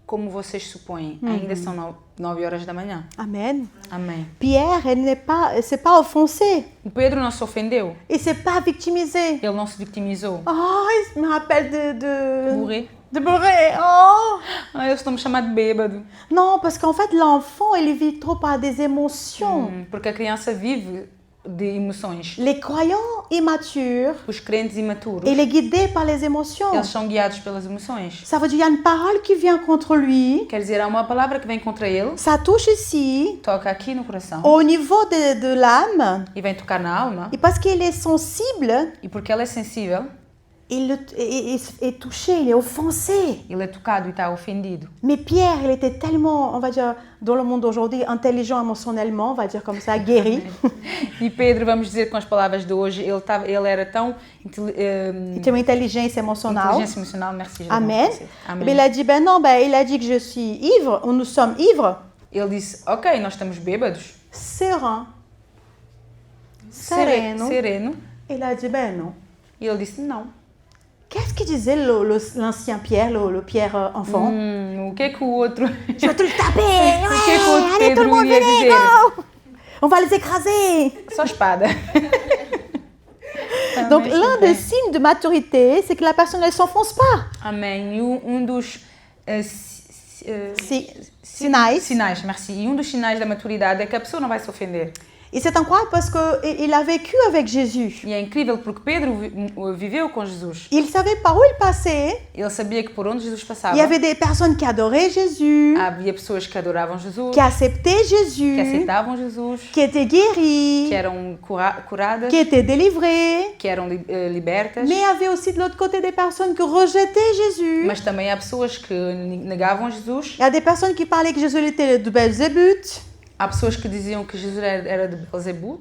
Speaker 2: como vocês supõem. Ainda são 9 horas da manhã.
Speaker 1: Amen.
Speaker 2: Amém.
Speaker 1: Pierre, il s'est pas offensé.
Speaker 2: O Pedro não se ofendeu.
Speaker 1: Il s'est pas victimisé.
Speaker 2: Ele não se vitimizou.
Speaker 1: Oh, il me rappelle de
Speaker 2: Bourré.
Speaker 1: De bourré. Oh.
Speaker 2: Eles estão me chamando de bêbado.
Speaker 1: Non, parce qu'en fait, l'enfant, il vit trop par des émotions.
Speaker 2: Porque a criança vive de emoções.
Speaker 1: Les croyants immatures,
Speaker 2: Os crentes imaturos,
Speaker 1: il est guidé par les émotions.
Speaker 2: eles são guiados pelas emoções.
Speaker 1: Ça veut dire qu'il y a une parole qui vient contre lui.
Speaker 2: Quer dizer, há uma palavra que vem contra ele,
Speaker 1: Ça touche ici,
Speaker 2: toca aqui no coração
Speaker 1: au niveau de l'âme.
Speaker 2: e vem tocar na alma.
Speaker 1: Et parce qu'il est sensible,
Speaker 2: E porque ela é sensível,
Speaker 1: il est touché, il est offensé.
Speaker 2: ele é tocado e está ofendido.
Speaker 1: Mais Pierre, il était tellement, on va dire, dans le monde d'aujourd'hui, intelligent émotionnellement, on va dire comme ça, guéri.
Speaker 2: E Pedro, vamos dizer com as palavras de hoje, ele era tão
Speaker 1: Il était une intelligence émotionnelle.
Speaker 2: inteligência emocional, merci.
Speaker 1: Amen.
Speaker 2: Amém.
Speaker 1: Mais il a dit, ben non, il a dit que je suis ivre, ou nous sommes ivres.
Speaker 2: Ele disse, ok, nós estamos bêbados,
Speaker 1: Serein. Sereno.
Speaker 2: sereno.
Speaker 1: Il a dit, ben non.
Speaker 2: E ele disse, não.
Speaker 1: Qu'est-ce que disait l'ancien Pierre, le Pierre enfant?
Speaker 2: O que é que o outro...
Speaker 1: Je vais te le taper! Ouais,
Speaker 2: que é outro
Speaker 1: allez, tout le
Speaker 2: Pedro
Speaker 1: monde,
Speaker 2: ia
Speaker 1: venez,
Speaker 2: dizer?
Speaker 1: go! On va les écraser!
Speaker 2: Só espada.
Speaker 1: Donc, l'un des signes de maturité, c'est que la personne ne s'enfonce pas.
Speaker 2: Amém. E dos
Speaker 1: Sinais.
Speaker 2: sinais, merci. E dos sinais da maturidade é que a pessoa não vai se ofender.
Speaker 1: Et c'est incroyable parce qu'il a vécu avec Jésus.
Speaker 2: E é incrível porque Pedro viveu com Jesus.
Speaker 1: Il savait par où il passait.
Speaker 2: Ele sabia que por onde Jesus passava,
Speaker 1: Il y avait des personnes qui adoraient Jésus,
Speaker 2: havia pessoas que adoravam Jesus,
Speaker 1: qui acceptaient Jésus,
Speaker 2: que aceitavam Jesus,
Speaker 1: qui étaient guéries,
Speaker 2: que eram curadas,
Speaker 1: qui étaient délivrées.
Speaker 2: que eram libertas.
Speaker 1: Mais il y avait aussi de l'autre côté des personnes qui rejetaient Jésus.
Speaker 2: Mas também há pessoas que negavam Jesus.
Speaker 1: Il y a des personnes qui parlaient que Jésus était de Belzébuth,
Speaker 2: Há pessoas que diziam que Jesus era de Beelzebub,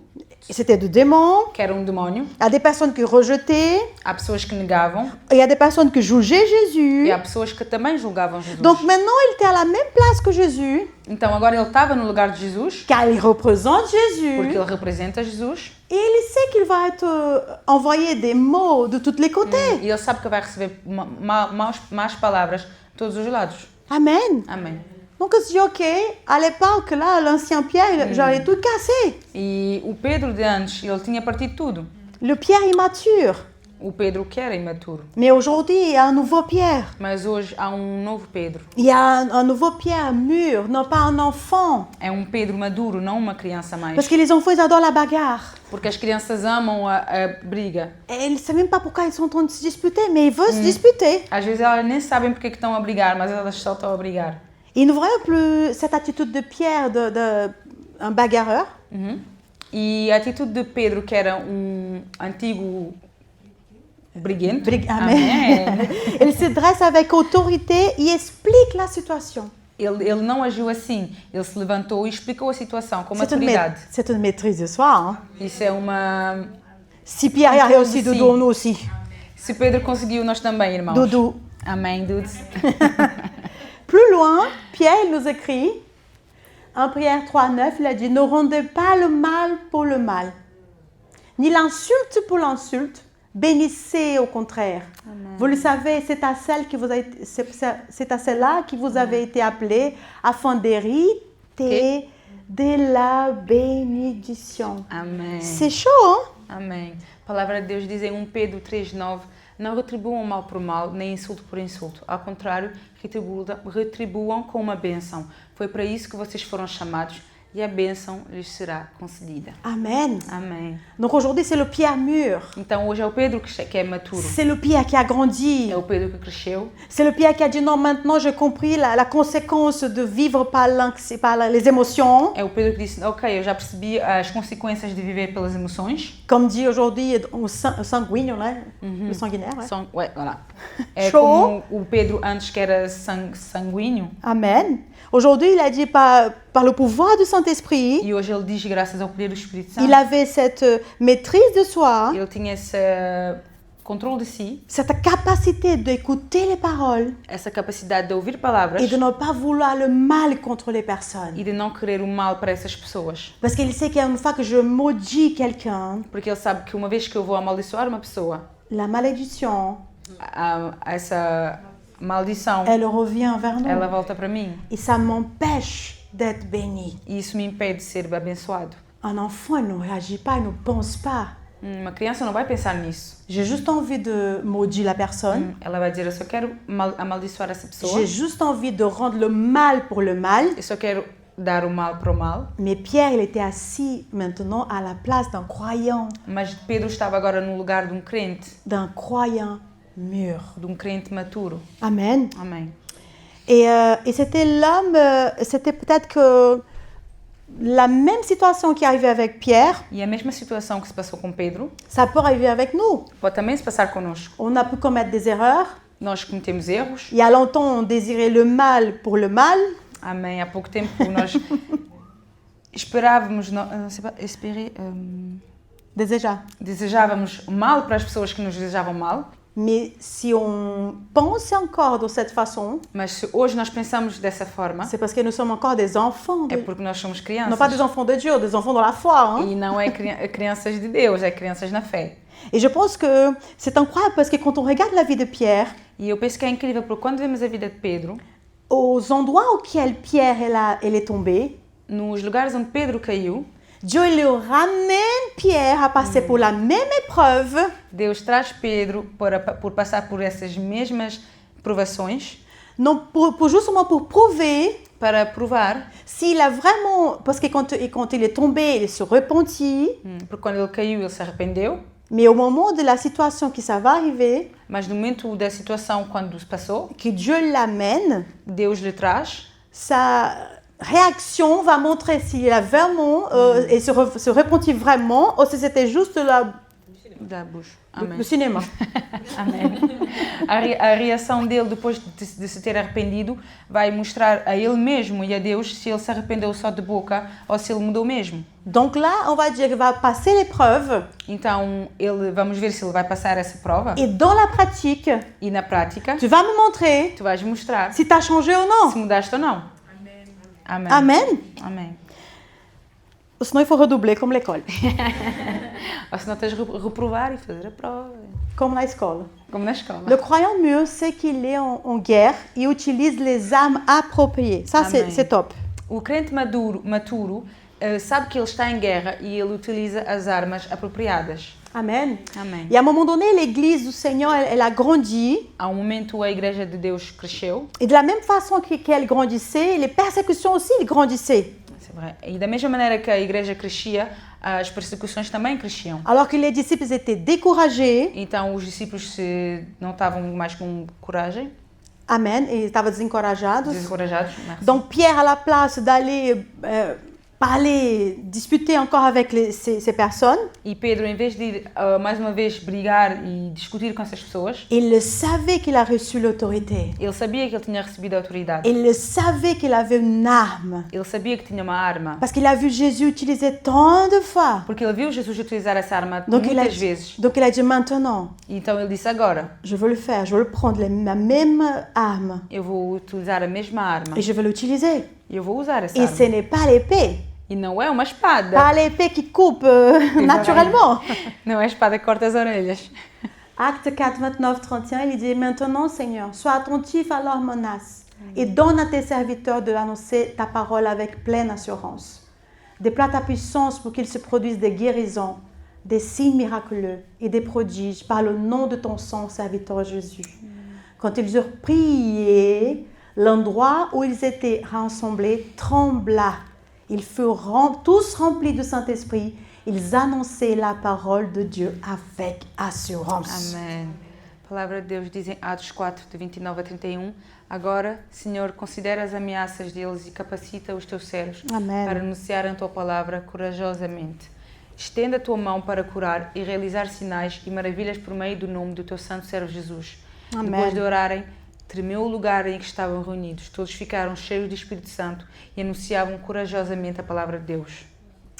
Speaker 1: c'était de démons.
Speaker 2: que era um demónio.
Speaker 1: Il y a des personnes qui rejetaient.
Speaker 2: Há pessoas que negavam
Speaker 1: Il y a des personnes qui jugeaient Jésus.
Speaker 2: e há pessoas que também julgavam Jesus.
Speaker 1: Donc maintenant, il était à la même place que Jésus,
Speaker 2: Então agora ele estava no lugar de Jesus,
Speaker 1: car il représente
Speaker 2: porque
Speaker 1: Jésus.
Speaker 2: ele representa Jesus.
Speaker 1: Et il sait qu'il va être envoyé des mots de tous les côtés.
Speaker 2: E ele sabe que vai receber más palavras de todos os lados.
Speaker 1: Amen.
Speaker 2: Amém.
Speaker 1: Donc on se dit, ok, à l'époque, là, l'ancien Pierre, j'avais tout cassé.
Speaker 2: E o Pedro de antes, ele tinha partido tudo.
Speaker 1: Le Pierre immature.
Speaker 2: O Pedro que era imaturo.
Speaker 1: Mais aujourd'hui, il y a un nouveau Pierre.
Speaker 2: Mas hoje há um novo Pedro.
Speaker 1: Il y a un nouveau Pierre mûr, non pas un enfant.
Speaker 2: É um Pedro maduro, não uma criança mais.
Speaker 1: Parce que les enfants, ils adorent la bagarre.
Speaker 2: Porque as crianças amam a briga.
Speaker 1: Et ils ne savent même pas pourquoi ils sont en train de se disputer, mais ils veulent se disputer.
Speaker 2: Às vezes elas nem sabem porque é que estão a brigar, mas elas só estão a brigar.
Speaker 1: Ils ne voient plus cette attitude de Pierre, un bagarreur.
Speaker 2: E a atitude de Pedro, que era um antigo briguento,
Speaker 1: Amen. Il se dresse avec autorité et explique la situation.
Speaker 2: ele não agiu assim. Ele se levantou e explicou a situação com maturidade.
Speaker 1: C'est une maîtrise de soi. Hein?
Speaker 2: Isso é uma...
Speaker 1: Si Pierre a réussi, Doudou, nous aussi.
Speaker 2: Se Pedro conseguiu, nós também, irmãos.
Speaker 1: Doudou.
Speaker 2: Amém, dudes.
Speaker 1: Plus loin, Pierre il nous écrit, 1 Pierre 3,9, il a dit « Ne rendez pas le mal pour le mal, ni l'insulte pour l'insulte, bénissez au contraire. » Vous le savez, c'est à celle-là qui vous avez été appelé afin d'hériter de la bénédiction.
Speaker 2: Amém.
Speaker 1: C'est chaud, hein?
Speaker 2: Amém. A palavra de Deus diz em 1 Pedro 3,9: Não retribuam mal por mal, nem insulto por insulto. Ao contrário, retribuam com uma bênção. Foi para isso que vocês foram chamados e a bênção lhes será concedida.
Speaker 1: Amen.
Speaker 2: Amém.
Speaker 1: Donc aujourd'hui, c'est le Pierre mûr.
Speaker 2: Então hoje é o Pedro que é maturo.
Speaker 1: C'est le Pierre qui a grandi.
Speaker 2: É o Pedro que cresceu.
Speaker 1: C'est le Pierre qui a dit non, maintenant j'ai compris la conséquence de vivre par les émotions.
Speaker 2: É o Pedro que disse, ok, eu já percebi as consequências de viver pelas emoções.
Speaker 1: Comme dit aujourd'hui o sanguíneo, né? Le sanguinaire. Ouais.
Speaker 2: Voilà. É
Speaker 1: Show.
Speaker 2: como o Pedro antes que era sanguíneo.
Speaker 1: Amen. Aujourd'hui, il a dit par le pouvoir du Saint-Esprit,
Speaker 2: E hoje ele diz, graças ao poder do Espírito Santo,
Speaker 1: il avait cette maîtrise de soi,
Speaker 2: ele tinha esse controle de si,
Speaker 1: cette capacité d'écouter les paroles
Speaker 2: essa capacidade de ouvir palavras
Speaker 1: et de ne pas vouloir le mal contre les personnes.
Speaker 2: e de não querer o mal para essas pessoas.
Speaker 1: Parce qu'il sait qu'une fois que je maudis quelqu'un,
Speaker 2: Porque ele sabe que uma vez que eu vou amaldiçoar uma pessoa,
Speaker 1: la malédiction,
Speaker 2: essa maldição,
Speaker 1: elle revient vers nous.
Speaker 2: ela volta para mim.
Speaker 1: Et ça m'empêche d'être béni.
Speaker 2: E isso me impede de ser abençoado.
Speaker 1: Un enfant, il ne réagit pas, il ne pense pas.
Speaker 2: Uma criança não vai pensar nisso.
Speaker 1: J'ai juste envie de maudire la personne.
Speaker 2: Ela vai dizer, eu só quero amaldiçoar essa pessoa.
Speaker 1: J'ai juste envie de rendre le mal pour le mal.
Speaker 2: Eu só quero dar o mal para o mal.
Speaker 1: Mais Pierre, il était assis maintenant à la place d'un croyant.
Speaker 2: Mas Pedro estava agora no lugar de um crente
Speaker 1: Mûr.
Speaker 2: de um crente maturo.
Speaker 1: Amen.
Speaker 2: Amém.
Speaker 1: Et c'était l'homme, c'était peut-être que la même situation qui arrivait avec Pierre,
Speaker 2: E a mesma situação que se passou com Pedro,
Speaker 1: ça peut arriver avec nous.
Speaker 2: pode também se passar connosco.
Speaker 1: On a pu commettre des erreurs.
Speaker 2: Nós cometemos erros.
Speaker 1: Il y a longtemps, on désirait le mal pour le mal.
Speaker 2: Amém. Há pouco tempo nós esperávamos, não sei, desejávamos o mal para as pessoas que nos desejavam mal.
Speaker 1: Mais si on pense encore de cette façon,
Speaker 2: Mas se hoje nós pensamos dessa forma,
Speaker 1: c'est parce que nous sommes encore des enfants.
Speaker 2: é porque nós somos
Speaker 1: Non
Speaker 2: crianças.
Speaker 1: pas des enfants de Dieu, des enfants dans la foi. Hein?
Speaker 2: E não é crianças de Deus, é crianças na fé.
Speaker 1: Et je pense que c'est incroyable parce que quand on regarde la vie de Pierre,
Speaker 2: E eu penso que é incrível, porque quando vemos a vida de Pedro,
Speaker 1: aux endroits auxquels Pierre elle est tombée,
Speaker 2: nos lugares onde Pedro caiu,
Speaker 1: Dieu il le ramène Pierre à passer pour la même épreuve,
Speaker 2: Deus traz Pedro por passar por essas mesmas provações,
Speaker 1: non, justement pour prouver
Speaker 2: para provar,
Speaker 1: s'il a vraiment... Parce que quand il est tombé, il se repentit.
Speaker 2: porque quando ele caiu, ele se arrependeu,
Speaker 1: Mais au moment de la situation que ça va arriver,
Speaker 2: mas no momento da situação, quando se passou,
Speaker 1: que Dieu l'amène,
Speaker 2: Deus lhe traz,
Speaker 1: sa réaction va montrer s'il a vraiment... et se repentit vraiment, ou si c'était juste
Speaker 2: da bouche.
Speaker 1: le
Speaker 2: Amém.
Speaker 1: cinéma.
Speaker 2: Amém. A reação dele depois de se ter arrependido vai mostrar a ele mesmo e a Deus se ele se arrependeu só de boca ou se ele mudou mesmo.
Speaker 1: Donc là, on va dire qu'il va passer l'épreuve.
Speaker 2: Então, vamos ver se ele vai passar essa prova.
Speaker 1: Et dans la pratique,
Speaker 2: E na prática,
Speaker 1: tu vas me montrer
Speaker 2: tu vais mostrar
Speaker 1: si tu as changé ou non.
Speaker 2: se mudaste ou não. Amém.
Speaker 1: Amen.
Speaker 2: Amém.
Speaker 1: Ou sinon, il faut redoubler comme l'école,
Speaker 2: Ou senão tens de reprovar e fazer a prova.
Speaker 1: comme la escola.
Speaker 2: Como na escola.
Speaker 1: Le croyant mûr sait qu'il est en guerre et utilise les armes appropriées. Ça,
Speaker 2: Amen.
Speaker 1: c'est top.
Speaker 2: O crente maturo sabe que ele está em guerra e ele utiliza as armas apropriadas.
Speaker 1: Amen.
Speaker 2: Amém.
Speaker 1: Et à un moment donné, l'église du Seigneur, elle a grandi.
Speaker 2: Há um momento a igreja de Deus cresceu.
Speaker 1: Et de la même façon qu'elle grandissait, les persécutions aussi, elles grandissaient.
Speaker 2: C'est vrai. E da mesma maneira que a igreja crescia, as persecuções também cresciam.
Speaker 1: Alors que les disciples étaient découragés.
Speaker 2: Então os discípulos não estavam mais com coragem,
Speaker 1: Amen. Et ils étaient désencourajados.
Speaker 2: desencorajados. Merci.
Speaker 1: Donc Pierre, à la place d'aller parler, disputer encore avec ces personnes,
Speaker 2: E Pedro, em vez de ir mais uma vez brigar e discutir com essas pessoas,
Speaker 1: il le savait qu'il a reçu l'autorité.
Speaker 2: ele sabia que ele tinha recebido a autoridade.
Speaker 1: Il le savait qu'il avait une arme.
Speaker 2: Ele sabia que tinha uma arma.
Speaker 1: Parce qu'il a vu Jésus utiliser tant de fois.
Speaker 2: Porque ele viu Jesus utilizar essa arma
Speaker 1: Donc
Speaker 2: muitas vezes.
Speaker 1: donc il a dit maintenant,
Speaker 2: Então ele disse agora,
Speaker 1: je veux le faire, je veux le prendre, la même arme.
Speaker 2: eu vou utilizar a mesma arma.
Speaker 1: Et je veux l'utiliser.
Speaker 2: E eu vou usar essa
Speaker 1: Et
Speaker 2: arma.
Speaker 1: ce n'est pas l'épée.
Speaker 2: E não é uma espada.
Speaker 1: Pas l'épée qui coupe naturellement.
Speaker 2: Não é a espada que corta as orelhas.
Speaker 1: Acte 4, 29, 31, il dit, maintenant Seigneur, sois attentif à leurs menaces et donne à tes serviteurs de annoncer ta parole avec pleine assurance. Déploie ta puissance pour qu'il se produise des guérisons, des signes miraculeux et des prodiges par le nom de ton sang serviteur Jésus. Quand ils eurent prié, l'endroit où ils étaient rassemblés trembla. Ils furent tous remplis du Saint-Esprit. Ils annonçaient la parole de Dieu avec assurance.
Speaker 2: Amém. A palavra de Deus diz em Atos 4, de 29 a 31. Agora, Senhor, considera as ameaças deles e capacita os teus servos
Speaker 1: Amém.
Speaker 2: para anunciar a tua palavra corajosamente. Estenda a tua mão para curar e realizar sinais e maravilhas por meio do nome do teu santo servo Jesus.
Speaker 1: Amém.
Speaker 2: Depois de orarem, tremeu o lugar em que estavam reunidos. Todos ficaram cheios do Espírito Santo e anunciavam corajosamente a palavra de Deus.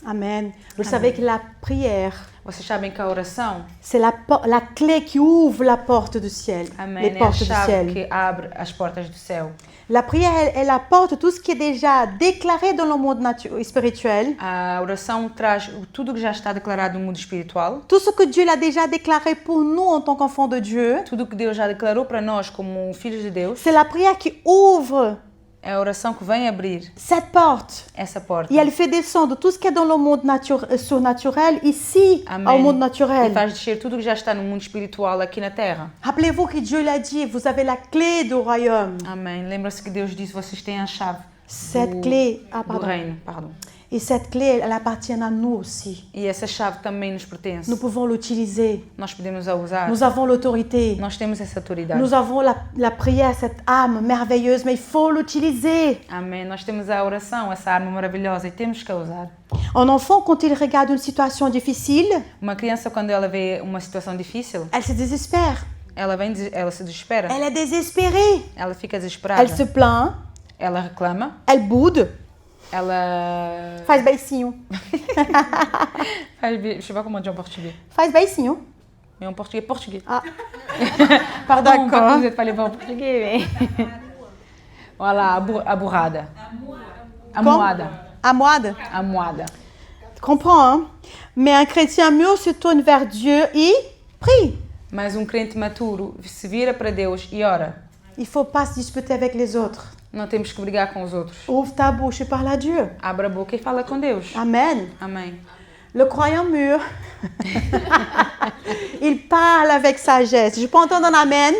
Speaker 1: Amen. Vous savez que la prière,
Speaker 2: Vocês sabem que a oração,
Speaker 1: c'est la clé qui ouvre la porte du ciel,
Speaker 2: amém,
Speaker 1: les
Speaker 2: é a
Speaker 1: portes du
Speaker 2: chave
Speaker 1: ciel.
Speaker 2: que abre as portas do céu.
Speaker 1: La prière, elle apporte tout ce qui est déjà déclaré dans le monde spirituel,
Speaker 2: A oração traz tudo que já está declarado no mundo espiritual,
Speaker 1: tout ce que Dieu a déjà déclaré pour nous en tant qu'enfants de Dieu.
Speaker 2: tudo que Deus já declarou para nós como filhos de Deus.
Speaker 1: C'est la prière qui ouvre
Speaker 2: É a oração que vem abrir
Speaker 1: cette porte.
Speaker 2: essa porta.
Speaker 1: Et elle fait descendre tout ce qui est dans le monde surnaturel ici,
Speaker 2: Amém.
Speaker 1: au monde
Speaker 2: E
Speaker 1: naturel.
Speaker 2: faz descer tudo que já está no mundo espiritual aqui na terra.
Speaker 1: Rappelez-vous que Dieu l'a dit, vous avez la clé du royaume.
Speaker 2: Amém. Lembra-se que Deus disse, vocês têm a chave
Speaker 1: Cette clé,
Speaker 2: do reino. Pardon.
Speaker 1: Et cette clé, elle appartient à nous aussi.
Speaker 2: E essa chave também nos pertence.
Speaker 1: Nous pouvons l'utiliser.
Speaker 2: Nós podemos a usar.
Speaker 1: Nous avons l'autorité.
Speaker 2: Nós temos essa autoridade.
Speaker 1: Nous avons la prière, cette âme merveilleuse, mais il faut l'utiliser.
Speaker 2: Amém. Nós temos a oração, essa arma maravilhosa, e temos que a usar.
Speaker 1: Un enfant, quand il regarde une situation difficile,
Speaker 2: Uma criança, quando ela vê uma situação difícil,
Speaker 1: elle se désespère.
Speaker 2: ela se desespera.
Speaker 1: Elle est désespérée.
Speaker 2: Ela fica desesperada.
Speaker 1: Elle se plaint.
Speaker 2: Ela reclama.
Speaker 1: Elle boude.
Speaker 2: Ela
Speaker 1: Faz beicinho.
Speaker 2: je sais pas comment dire en portugais.
Speaker 1: Faz beicinho.
Speaker 2: Mais en portugais.
Speaker 1: Ah.
Speaker 2: Pardon,
Speaker 1: D'accord.
Speaker 2: vous n'êtes pas les bons en portugais, mais... Voilà, a burrada. A moada.
Speaker 1: À moide.
Speaker 2: A moada.
Speaker 1: Tu comprends, hein? Mais un chrétien mûr se tourne vers Dieu et prie.
Speaker 2: Mas crente maturo se vira para Deus e ora.
Speaker 1: Il ne faut pas se disputer avec les autres.
Speaker 2: Não temos que brigar com os outros.
Speaker 1: Ouvre ta bouche et parle à Dieu.
Speaker 2: Abra a boca e fala com Deus.
Speaker 1: Amen.
Speaker 2: Amém.
Speaker 1: Le croyant mûr, il parle avec sagesse. Je peux entendre un amen?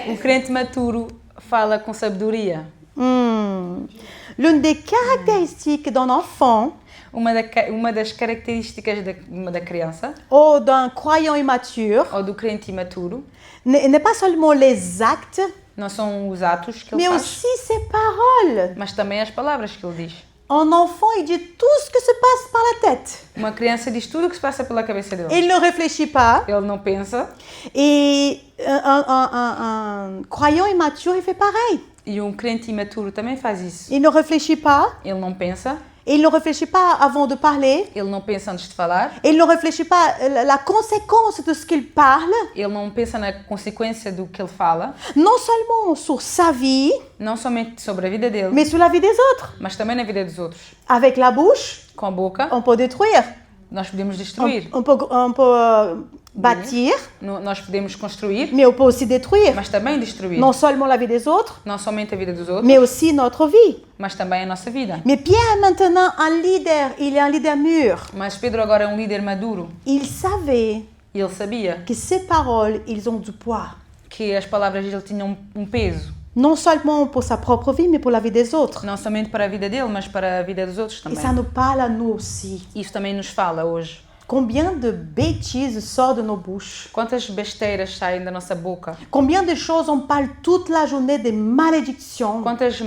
Speaker 2: O crente maturo fala com sabedoria.
Speaker 1: L'une des caractéristiques d'un enfant
Speaker 2: Uma das características da criança
Speaker 1: ou d'un croyant immature
Speaker 2: ou do crente imaturo
Speaker 1: n'est pas seulement les actes,
Speaker 2: não são os atos que ele
Speaker 1: mais
Speaker 2: faz,
Speaker 1: aussi ses paroles.
Speaker 2: mas também as palavras que ele diz.
Speaker 1: Un enfant, il dit tout ce que se passe par la tête.
Speaker 2: Uma criança diz tudo o que se passa pela cabeça dele.
Speaker 1: Il ne réfléchit pas.
Speaker 2: Ele não pensa.
Speaker 1: Et un croyant immature, il fait pareil.
Speaker 2: E um crente imaturo também faz isso.
Speaker 1: Il ne réfléchit pas.
Speaker 2: Ele não pensa.
Speaker 1: Il ne réfléchit pas avant de parler.
Speaker 2: Ele não pensa antes de falar.
Speaker 1: Il ne réfléchit pas la conséquence de ce qu'il parle.
Speaker 2: Ele não pensa na consequência do que ele fala.
Speaker 1: Non seulement sur sa vie,
Speaker 2: Não somente sobre a vida dele,
Speaker 1: mais sur la vie des autres.
Speaker 2: mas também na vida dos outros.
Speaker 1: Avec la bouche,
Speaker 2: Com a boca,
Speaker 1: on peut détruire.
Speaker 2: nós podemos destruir.
Speaker 1: On peut bâtir,
Speaker 2: Nós podemos construir,
Speaker 1: mais on peut aussi détruire.
Speaker 2: mas também destruir.
Speaker 1: Non seulement la vie des autres,
Speaker 2: Não somente a vida dos outros,
Speaker 1: mais aussi notre vie.
Speaker 2: mas também a nossa vida.
Speaker 1: Mais Pierre est maintenant un leader, il est un leader mûr.
Speaker 2: Mas Pedro agora é um líder maduro.
Speaker 1: Il savait
Speaker 2: E ele sabia
Speaker 1: que ses paroles, ils ont du poids.
Speaker 2: que as palavras dele tinham um peso.
Speaker 1: Non seulement pour sa propre vie, mais pour la vie des autres.
Speaker 2: Não somente para a vida dele, mas para a vida dos outros
Speaker 1: Et
Speaker 2: também.
Speaker 1: ça nous parle à nous aussi.
Speaker 2: Isso também nos fala hoje.
Speaker 1: Combien de bêtises sortent de nos bouches?
Speaker 2: Quantas besteiras saem da nossa boca?
Speaker 1: Combien de choses on parle toute la journée, des malédictions?
Speaker 2: Quantas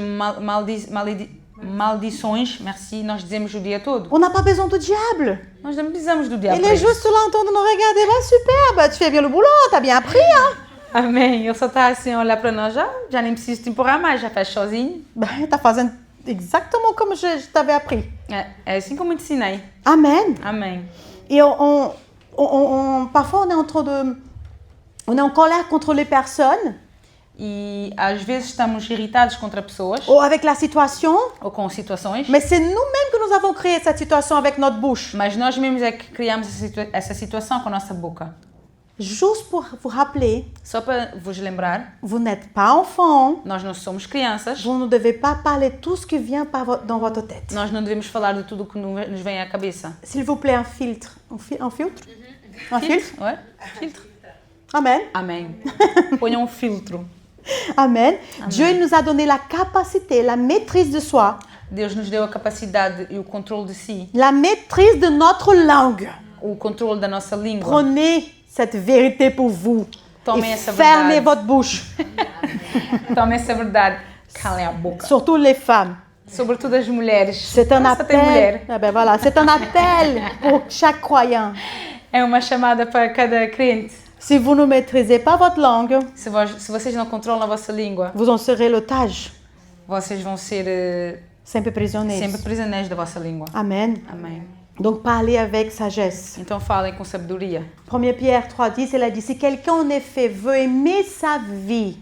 Speaker 2: maldições, merci, nós dizemos o dia todo.
Speaker 1: On n'a pas besoin du diable.
Speaker 2: Nós não precisamos do diabo.
Speaker 1: Il est juste là en train de nous regarder. Bah, super, bah, tu fais bien le boulot, t'as bien appris, hein?
Speaker 2: Amém. Ele só está assim a olhar para nós, já nem preciso te empurrar mais, já faz sozinho.
Speaker 1: Bah, t'as fazendo exactement comme je t'avais appris.
Speaker 2: É assim como eu te ensinei.
Speaker 1: Amen.
Speaker 2: Amém.
Speaker 1: Et parfois, on est en colère contre les personnes
Speaker 2: E às vezes estamos irritados contra pessoas
Speaker 1: ou avec la situation,
Speaker 2: ou com situações,
Speaker 1: mais c'est nous-mêmes que nous avons créé cette situation avec notre bouche.
Speaker 2: mas nós mesmos é que criamos essa situação com a nossa boca.
Speaker 1: Juste pour vous rappeler,
Speaker 2: Só para vos lembrar,
Speaker 1: vous n'êtes pas enfant,
Speaker 2: nós não somos crianças,
Speaker 1: vous ne devez pas parler tout ce qui vient dans votre tête.
Speaker 2: nós não devemos falar de tudo o que nos vem à cabeça.
Speaker 1: S'il vous plaît, un filtre. Un filtre? Un filtre?
Speaker 2: Ouais? Filtre.
Speaker 1: Amen.
Speaker 2: Amém. Ponham um filtro.
Speaker 1: Amen. Dieu il nous a donné la capacité, la maîtrise de soi,
Speaker 2: Deus nos deu a capacidade e o controle de si,
Speaker 1: la maîtrise de notre langue.
Speaker 2: o controle da nossa língua.
Speaker 1: Prenez cette vérité pour vous
Speaker 2: Tomem
Speaker 1: et
Speaker 2: essa
Speaker 1: fermez
Speaker 2: verdade.
Speaker 1: votre bouche.
Speaker 2: Tome essa verdade. Calem a boca.
Speaker 1: Surtout les femmes.
Speaker 2: Sobretudo as mulheres.
Speaker 1: C'est un
Speaker 2: Só tem
Speaker 1: appel.
Speaker 2: mulher.
Speaker 1: Ah ben voilà, c'est un appel pour chaque croyant.
Speaker 2: É uma chamada para cada crente.
Speaker 1: Si vous ne maîtrisez pas votre langue,
Speaker 2: Se vocês não controlam a vossa língua,
Speaker 1: vous en serez l'otage,
Speaker 2: vocês vão ser
Speaker 1: sempre prisonniers.
Speaker 2: sempre prisioneiros da vossa língua.
Speaker 1: Amen.
Speaker 2: Amém.
Speaker 1: Donc parlez avec sagesse.
Speaker 2: Então falem com sabedoria.
Speaker 1: 1 Pierre 3,10, elle a dit, si quelqu'un en effet veut aimer sa vie,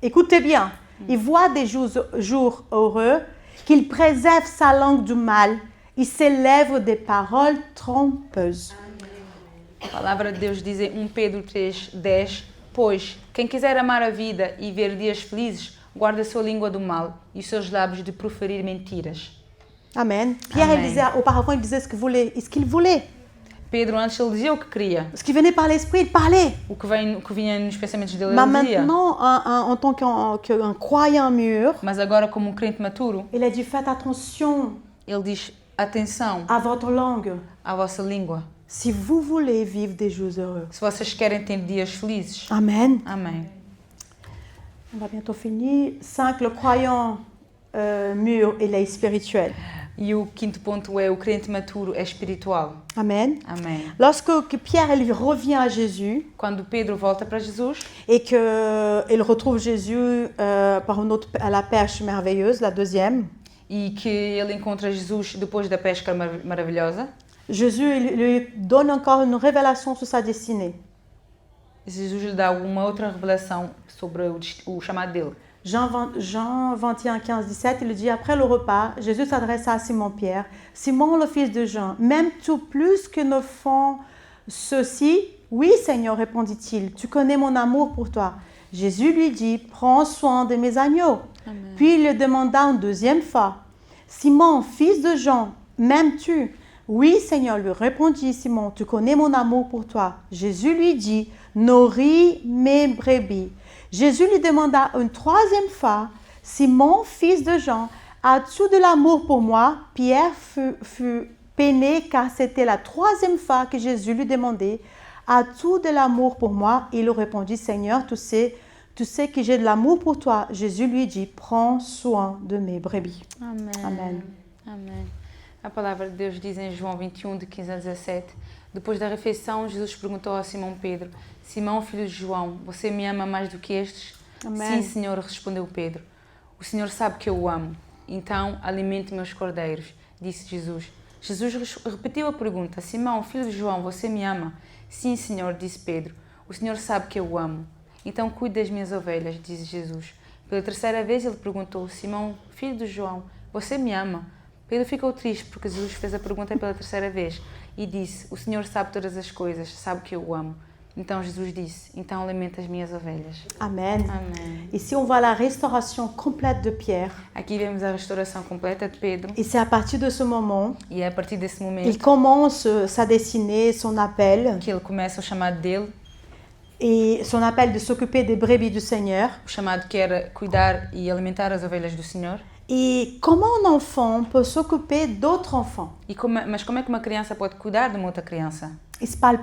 Speaker 1: écoutez bien, il voit des jours heureux, qu'il préserve sa langue du mal, il s'élève des paroles trompeuses.
Speaker 2: A palavra de Deus diz em 1 Pedro 3:10, pois quem quiser amar a vida e ver dias felizes, guarda a sua língua do mal e os seus lábios de proferir mentiras.
Speaker 1: Amen. Pierre,
Speaker 2: Amen.
Speaker 1: Il disait, auparavant, il disait ce qu'il voulait.
Speaker 2: Pedro antes ele dizia o que queria,
Speaker 1: Ce qui venait par l'esprit, il parlait.
Speaker 2: o que vinha nos pensamentos dele
Speaker 1: Mais
Speaker 2: ele dizia.
Speaker 1: maintenant, en tant qu'un croyant mûr,
Speaker 2: Mas agora como um crente maturo,
Speaker 1: il a dit, faites attention
Speaker 2: ele diz, atenção
Speaker 1: à votre langue.
Speaker 2: à vossa língua.
Speaker 1: Si vous voulez vivre des jours heureux.
Speaker 2: Se vocês querem ter dias felizes.
Speaker 1: Amen.
Speaker 2: Amém.
Speaker 1: On va bientôt finir. 5. Le croyant mûr, il est spirituel.
Speaker 2: E o quinto ponto é o crente maturo é espiritual.
Speaker 1: Amen.
Speaker 2: Amém.
Speaker 1: Lorsque Pierre il revient à Jésus
Speaker 2: Quando Pedro volta para Jesus
Speaker 1: et qu'il retrouve Jésus à la pêche merveilleuse, la deuxième,
Speaker 2: e que ele encontra Jesus depois da pesca maravilhosa,
Speaker 1: Jésus il lui donne encore une révélation sur sa destinée.
Speaker 2: Jesus lhe dá uma outra revelação sobre o chamado dele.
Speaker 1: Jean 21, 15, 17, il dit, après le repas, Jésus s'adressa à Simon-Pierre. Simon, le fils de Jean, m'aimes-tu plus que ne font ceux-ci? Oui, Seigneur, répondit-il, tu connais mon amour pour toi. Jésus lui dit, prends soin de mes agneaux. Amen. Puis il lui demanda une deuxième fois, Simon, fils de Jean, m'aimes-tu? Oui, Seigneur, lui répondit Simon, tu connais mon amour pour toi. Jésus lui dit, nourris mes brebis. Jésus lui demanda une troisième fois, Simon, fils de Jean, as-tu de l'amour pour moi? Pierre fut peiné car c'était la 3e fois que Jésus lui demandait, as-tu de l'amour pour moi? Il répondit, Seigneur, tu sais que j'ai de l'amour pour toi. Jésus lui dit, prends soin de mes brebis.
Speaker 2: Amém.
Speaker 1: Amém.
Speaker 2: Amém. A palavra de Deus diz em João 21, de 15 a 17. Depois da refeição, Jesus perguntou a Simão Pedro, Simão, filho de João, você me ama mais do que estes?
Speaker 1: Amém.
Speaker 2: Sim, Senhor, respondeu Pedro. O Senhor sabe que eu o amo. Então, alimente meus cordeiros, disse Jesus. Jesus repetiu a pergunta, Simão, filho de João, você me ama? Sim, Senhor, disse Pedro. O Senhor sabe que eu o amo. Então, cuide das minhas ovelhas, disse Jesus. Pela 3ª vez, ele perguntou, Simão, filho de João, você me ama? Pedro ficou triste porque Jesus fez a pergunta pela 3ª vez e disse, o Senhor sabe todas as coisas, sabe que eu o amo. Então Jesus disse, então alimenta as minhas ovelhas.
Speaker 1: Amen.
Speaker 2: Amém.
Speaker 1: Ici, on voit la restauration complète de Pierre.
Speaker 2: Aqui vemos a restauração completa de Pedro.
Speaker 1: Et c'est à partir de ce moment,
Speaker 2: E é a partir desse
Speaker 1: il
Speaker 2: momento
Speaker 1: commence sa destinée, son appel,
Speaker 2: que ele começa o chamado dele,
Speaker 1: et son appel de s'occuper des brebis du Seigneur.
Speaker 2: o chamado que era cuidar e alimentar as ovelhas do Senhor.
Speaker 1: Et comment un enfant peut s'occuper d'autres enfants?
Speaker 2: Mas como é que uma criança pode cuidar de uma outra criança?
Speaker 1: Il se parle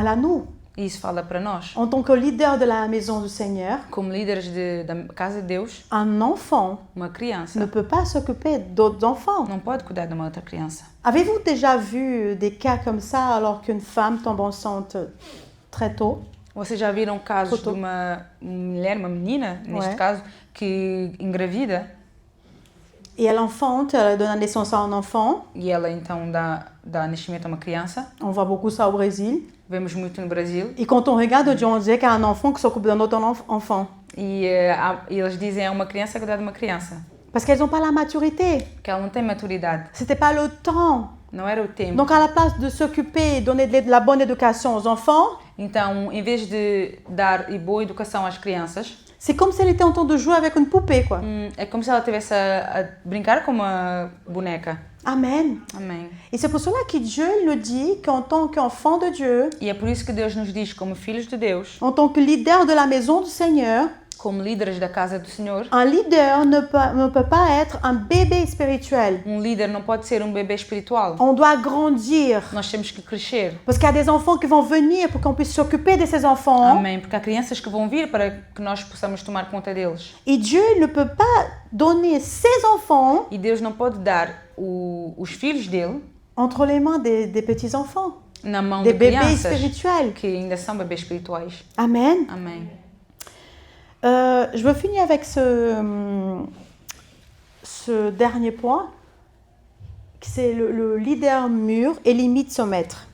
Speaker 1: à nous.
Speaker 2: E isso fala para nós.
Speaker 1: En tant que leader de la maison du Seigneur,
Speaker 2: Como líderes da casa de Deus,
Speaker 1: un enfant
Speaker 2: uma
Speaker 1: ne
Speaker 2: criança
Speaker 1: peut pas s'occuper d'autres enfants.
Speaker 2: não pode cuidar de uma outra criança.
Speaker 1: Avez-vous déjà vu des cas comme ça alors qu'une femme tombe enceinte très tôt?
Speaker 2: Vocês já viram casos de
Speaker 1: Foto.
Speaker 2: uma mulher, uma menina, neste
Speaker 1: Ouais.
Speaker 2: caso, que engravida
Speaker 1: Et elle enfante, elle donne naissance à un enfant.
Speaker 2: e ela então dá nascimento a uma criança.
Speaker 1: On voit beaucoup ça au Brésil.
Speaker 2: Vemos muito no Brasil.
Speaker 1: Et quand on regarde, on dirait qu'il y a un enfant qui s'occupe d'un autre enfant.
Speaker 2: E eles dizem é uma criança cuidar de uma criança.
Speaker 1: Parce qu'elles n'ont pas la maturité.
Speaker 2: Que ela não tem maturidade.
Speaker 1: C'était pas le temps.
Speaker 2: Não era o tempo.
Speaker 1: Donc à la place de s'occuper et donner de la bonne éducation aux enfants,
Speaker 2: Então, em vez de dar boa educação às crianças,
Speaker 1: c'est comme si elle était en train de jouer avec une poupée, quoi.
Speaker 2: é como se ela estivesse a brincar com uma boneca.
Speaker 1: Amen.
Speaker 2: Amém.
Speaker 1: Et c'est pour cela que Dieu nous dit qu'en tant qu'enfant de Dieu,
Speaker 2: E é por isso que Deus nos diz, como filhos de Deus,
Speaker 1: en tant que leader de la maison du Seigneur,
Speaker 2: como líderes da casa do Senhor,
Speaker 1: un leader ne peut pas être un bébé spirituel.
Speaker 2: líder não pode ser bebê espiritual.
Speaker 1: On doit grandir.
Speaker 2: Nós temos que crescer.
Speaker 1: Parce qu'il y a des enfants qui vont venir pour qu'on puisse s'occuper de ces enfants.
Speaker 2: Amém. Porque há crianças que vão vir para que nós possamos tomar conta deles.
Speaker 1: Et Dieu ne peut pas donner ses enfants
Speaker 2: E Deus não pode dar os filhos dele
Speaker 1: entre les mains des petits-enfants,
Speaker 2: na mão
Speaker 1: des
Speaker 2: de
Speaker 1: bébés
Speaker 2: crianças
Speaker 1: spirituels.
Speaker 2: que ainda são bebês espirituais.
Speaker 1: Amen.
Speaker 2: Amém.
Speaker 1: Je veux finir avec ce dernier point, c'est le leader mûr et limite son maître.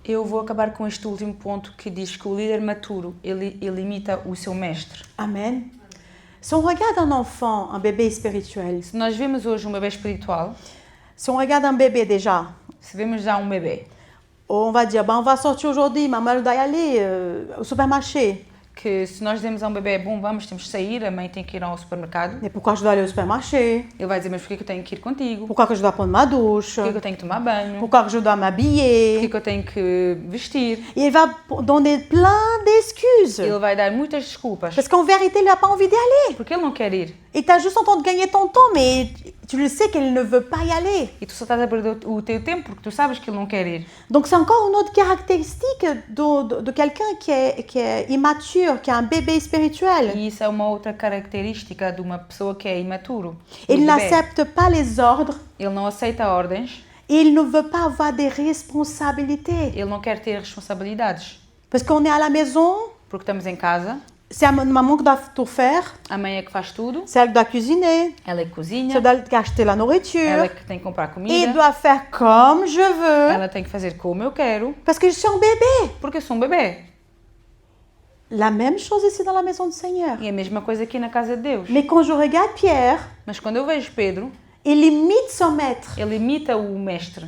Speaker 2: Eu vou acabar com este último ponto que diz que o líder maturo, ele imita o seu mestre.
Speaker 1: Amen. Si on regarde un enfant, un bébé spirituel,
Speaker 2: Se nós vemos hoje bebê espiritual,
Speaker 1: si on regarde un bébé déjà,
Speaker 2: se vemos já bebê,
Speaker 1: on va dire, on va sortir aujourd'hui, maman elle doit y aller au supermarché.
Speaker 2: que se nós dizemos bebê, bom, temos que sair, a mãe tem que ir ao supermercado,
Speaker 1: Mais pourquoi je dois aller au supermarché?
Speaker 2: ele vai dizer, mas por que eu tenho que ir contigo?
Speaker 1: Pourquoi que je dois prendre ma douche?
Speaker 2: Por que eu tenho que tomar banho?
Speaker 1: Pourquoi que je dois
Speaker 2: Por
Speaker 1: m'habiller?
Speaker 2: que eu tenho que vestir?
Speaker 1: Et il va donner plein d'excuses.
Speaker 2: Ele vai dar muitas desculpas,
Speaker 1: Parce qu'en vérité, il n'a pas envie d'y aller.
Speaker 2: porque ele não quer ir.
Speaker 1: Et tu as juste en train de gagner ton temps, mais tu le sais qu'il ne veut pas y aller.
Speaker 2: E tu só estás a perder o teu tempo porque tu sabes que ele não quer ir.
Speaker 1: Donc c'est encore une autre caractéristique de quelqu'un qui est immature, qui est un bébé spirituel.
Speaker 2: E isso é uma outra característica de uma pessoa que é imaturo.
Speaker 1: Il
Speaker 2: Um bebê.
Speaker 1: n'accepte pas les ordres.
Speaker 2: Ele não aceita ordens,
Speaker 1: Et il ne veut pas avoir des responsabilités.
Speaker 2: ele não quer ter responsabilidades.
Speaker 1: Parce qu'on est à la maison,
Speaker 2: Porque estamos em casa,
Speaker 1: c'est maman qui doit tout faire,
Speaker 2: a mãe é que faz tudo,
Speaker 1: c'est elle qui doit cuisiner,
Speaker 2: ela é que cozinha,
Speaker 1: c'est elle qui acheter la
Speaker 2: ela é
Speaker 1: nourriture.
Speaker 2: que tem que comprar
Speaker 1: Et
Speaker 2: comida,
Speaker 1: il doit faire comme je veux,
Speaker 2: ela tem que fazer como eu quero,
Speaker 1: parce que je suis un bébé.
Speaker 2: porque eu sou bebê.
Speaker 1: La même chose ici dans la maison du Seigneur.
Speaker 2: E a mesma coisa aqui na casa de Deus.
Speaker 1: Mais quand je regarde Pierre,
Speaker 2: Mas quando eu vejo Pedro,
Speaker 1: il imite son maître.
Speaker 2: ele imita o mestre.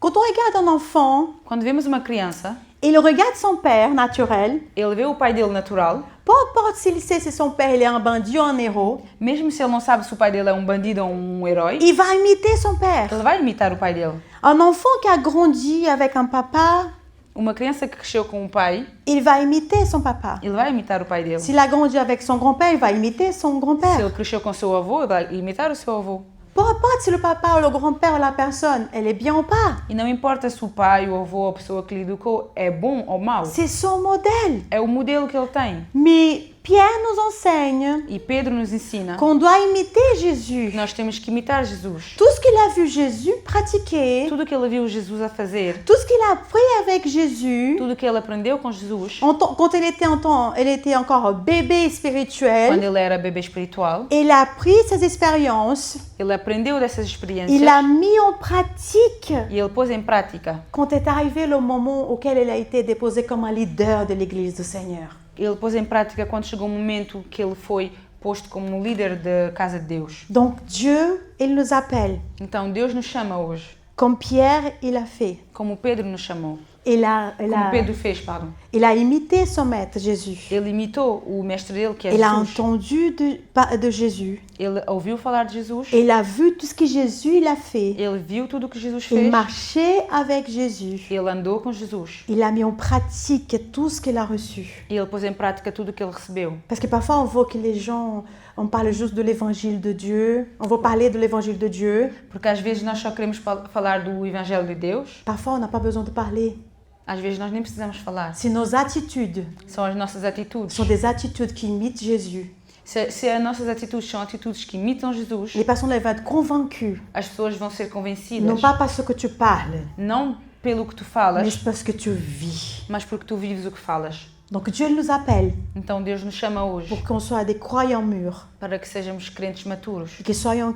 Speaker 1: Quand on regarde un enfant,
Speaker 2: Quando vemos uma criança,
Speaker 1: il regarde son père naturel.
Speaker 2: ele vê o pai dele natural,
Speaker 1: Peu importe s'il sait si son père il est un bandit ou un héros,
Speaker 2: mesmo se ele não sabe se o pai dele é bandido ou herói,
Speaker 1: il va imiter son père.
Speaker 2: ele vai imitar o pai dele.
Speaker 1: Un enfant qui a grandi avec un papa
Speaker 2: Uma criança que cresceu com o pai,
Speaker 1: il va imiter son papa.
Speaker 2: ele vai imitar o pai dele.
Speaker 1: S'il a grandi avec son grand-père, il va imiter son
Speaker 2: Se
Speaker 1: grand-père.
Speaker 2: ele cresceu com seu avô, ele vai imitar o seu avô.
Speaker 1: Peu importe si le papa ou le grand-père ou la personne, elle est bien ou pas.
Speaker 2: E não importa se o pai, o avô, a pessoa que lhe educou é bom ou mau.
Speaker 1: C'est son modèle.
Speaker 2: É o modelo que ele tem.
Speaker 1: Mais Pierre nous enseigne
Speaker 2: E Pedro nos ensina
Speaker 1: qu'on doit imiter Jésus.
Speaker 2: que nós temos que imitar Jesus.
Speaker 1: Tout ce qu'il a vu Jésus pratiquer,
Speaker 2: Tudo que ele viu Jesus a fazer,
Speaker 1: tout ce qu'il a appris avec Jésus,
Speaker 2: tudo que ele aprendeu com Jesus,
Speaker 1: quand elle était encore bébé
Speaker 2: quando
Speaker 1: spirituel,
Speaker 2: ele era bebê espiritual,
Speaker 1: il a pris ses expériences,
Speaker 2: ele aprendeu dessas experiências
Speaker 1: il a mis en pratique
Speaker 2: e ele pôs em prática.
Speaker 1: quand est arrivé le moment auquel il a été déposé comme un leader de l'Église du Seigneur.
Speaker 2: Ele pôs em prática quando chegou o momento que ele foi posto como líder da casa de Deus.
Speaker 1: Donc Dieu, il nous appelle,
Speaker 2: Então Deus nos chama hoje,
Speaker 1: comme Pierre, il a fait.
Speaker 2: como Pedro nos chamou,
Speaker 1: Como
Speaker 2: Pedro fez, pardon.
Speaker 1: Il a imité son maître Jésus.
Speaker 2: Ele imitou o mestre dele, que é
Speaker 1: Il a
Speaker 2: Jesus.
Speaker 1: entendu de Jésus.
Speaker 2: Ele ouviu falar de Jesus.
Speaker 1: Et il a vu tout ce que Jésus il a fait.
Speaker 2: Ele viu tudo o que Jesus
Speaker 1: Il
Speaker 2: fez.
Speaker 1: marchait avec Jésus.
Speaker 2: Ele andou com Jesus.
Speaker 1: Il a mis en pratique tout ce qu'il a reçu.
Speaker 2: E ele pôs em prática tudo o que ele recebeu.
Speaker 1: Parce que parfois on voit que les gens, on parle juste de l'évangile de Dieu. On veut parler de l'évangile de Dieu.
Speaker 2: Porque às vezes nós só queremos falar do Evangelho de Deus.
Speaker 1: Parfois on n'a pas besoin de parler.
Speaker 2: Às vezes nós nem precisamos falar.
Speaker 1: C'est nos attitudes.
Speaker 2: São as nossas atitudes.
Speaker 1: Ce sont des attitudes qui imitent Jésus.
Speaker 2: Se as nossas atitudes são atitudes que imitam Jesus,
Speaker 1: Les personnes elles vont être convaincues.
Speaker 2: as pessoas vão ser convencidas.
Speaker 1: Non pas parce que tu parles,
Speaker 2: Não pelo que tu
Speaker 1: mais
Speaker 2: falas,
Speaker 1: parce que tu vis.
Speaker 2: mas porque tu vives o que falas.
Speaker 1: Donc Dieu nous appelle
Speaker 2: Então Deus nos chama hoje
Speaker 1: pour qu'on soit des croyants mûrs.
Speaker 2: para que sejamos crentes maturos.
Speaker 1: Que soyons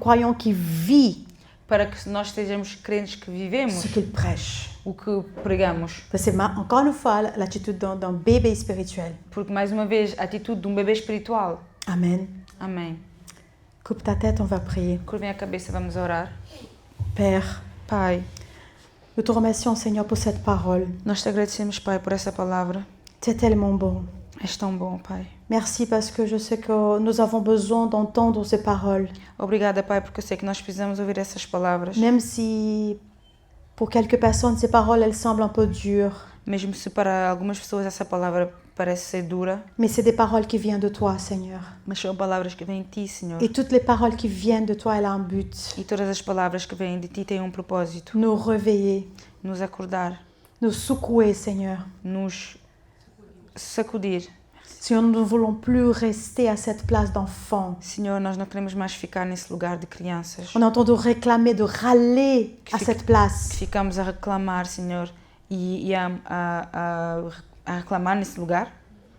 Speaker 1: croyants qui vivent
Speaker 2: Para que nós sejamos crentes que vivemos
Speaker 1: ce qu'ils prêchent.
Speaker 2: o que pregamos.
Speaker 1: C'est encore une fois l'attitude d'un bébé spirituel.
Speaker 2: Porque, mais uma vez, a atitude de um bebê espiritual.
Speaker 1: Amen.
Speaker 2: Amém.
Speaker 1: Coupe ta tête, on va prier.
Speaker 2: Curvem a cabeça, vamos orar.
Speaker 1: Père,
Speaker 2: Pai,
Speaker 1: nous te remercions, Seigneur, pour cette parole.
Speaker 2: nós te agradecemos, Pai, por essa palavra.
Speaker 1: C'est tellement bon.
Speaker 2: És tão bom, Pai.
Speaker 1: Merci parce que je sais que nous avons besoin d'entendre ces paroles.
Speaker 2: Obrigada, Pai, porque eu sei que nós precisamos ouvir essas palavras.
Speaker 1: Même si, pour quelques personnes, ces paroles, elles semblent un peu dures.
Speaker 2: Mesmo se para algumas pessoas essa palavra parece ser dura,
Speaker 1: Mais c'est des paroles qui viennent de toi, Seigneur.
Speaker 2: mas são palavras que vêm de Ti, Senhor.
Speaker 1: Et toutes les paroles qui viennent de toi, elles ont un but.
Speaker 2: E todas as palavras que vêm de Ti têm um propósito.
Speaker 1: Nous réveiller,
Speaker 2: Nos acordar,
Speaker 1: nous secouer, Seigneur.
Speaker 2: nos sacudir.
Speaker 1: Seigneur, nous ne voulons plus rester à cette place d'enfant.
Speaker 2: Senhor, nós não queremos mais ficar nesse lugar de crianças.
Speaker 1: On entend de réclamer, de râler à cette place.
Speaker 2: Ficamos a reclamar, Senhor, e a reclamar nesse lugar,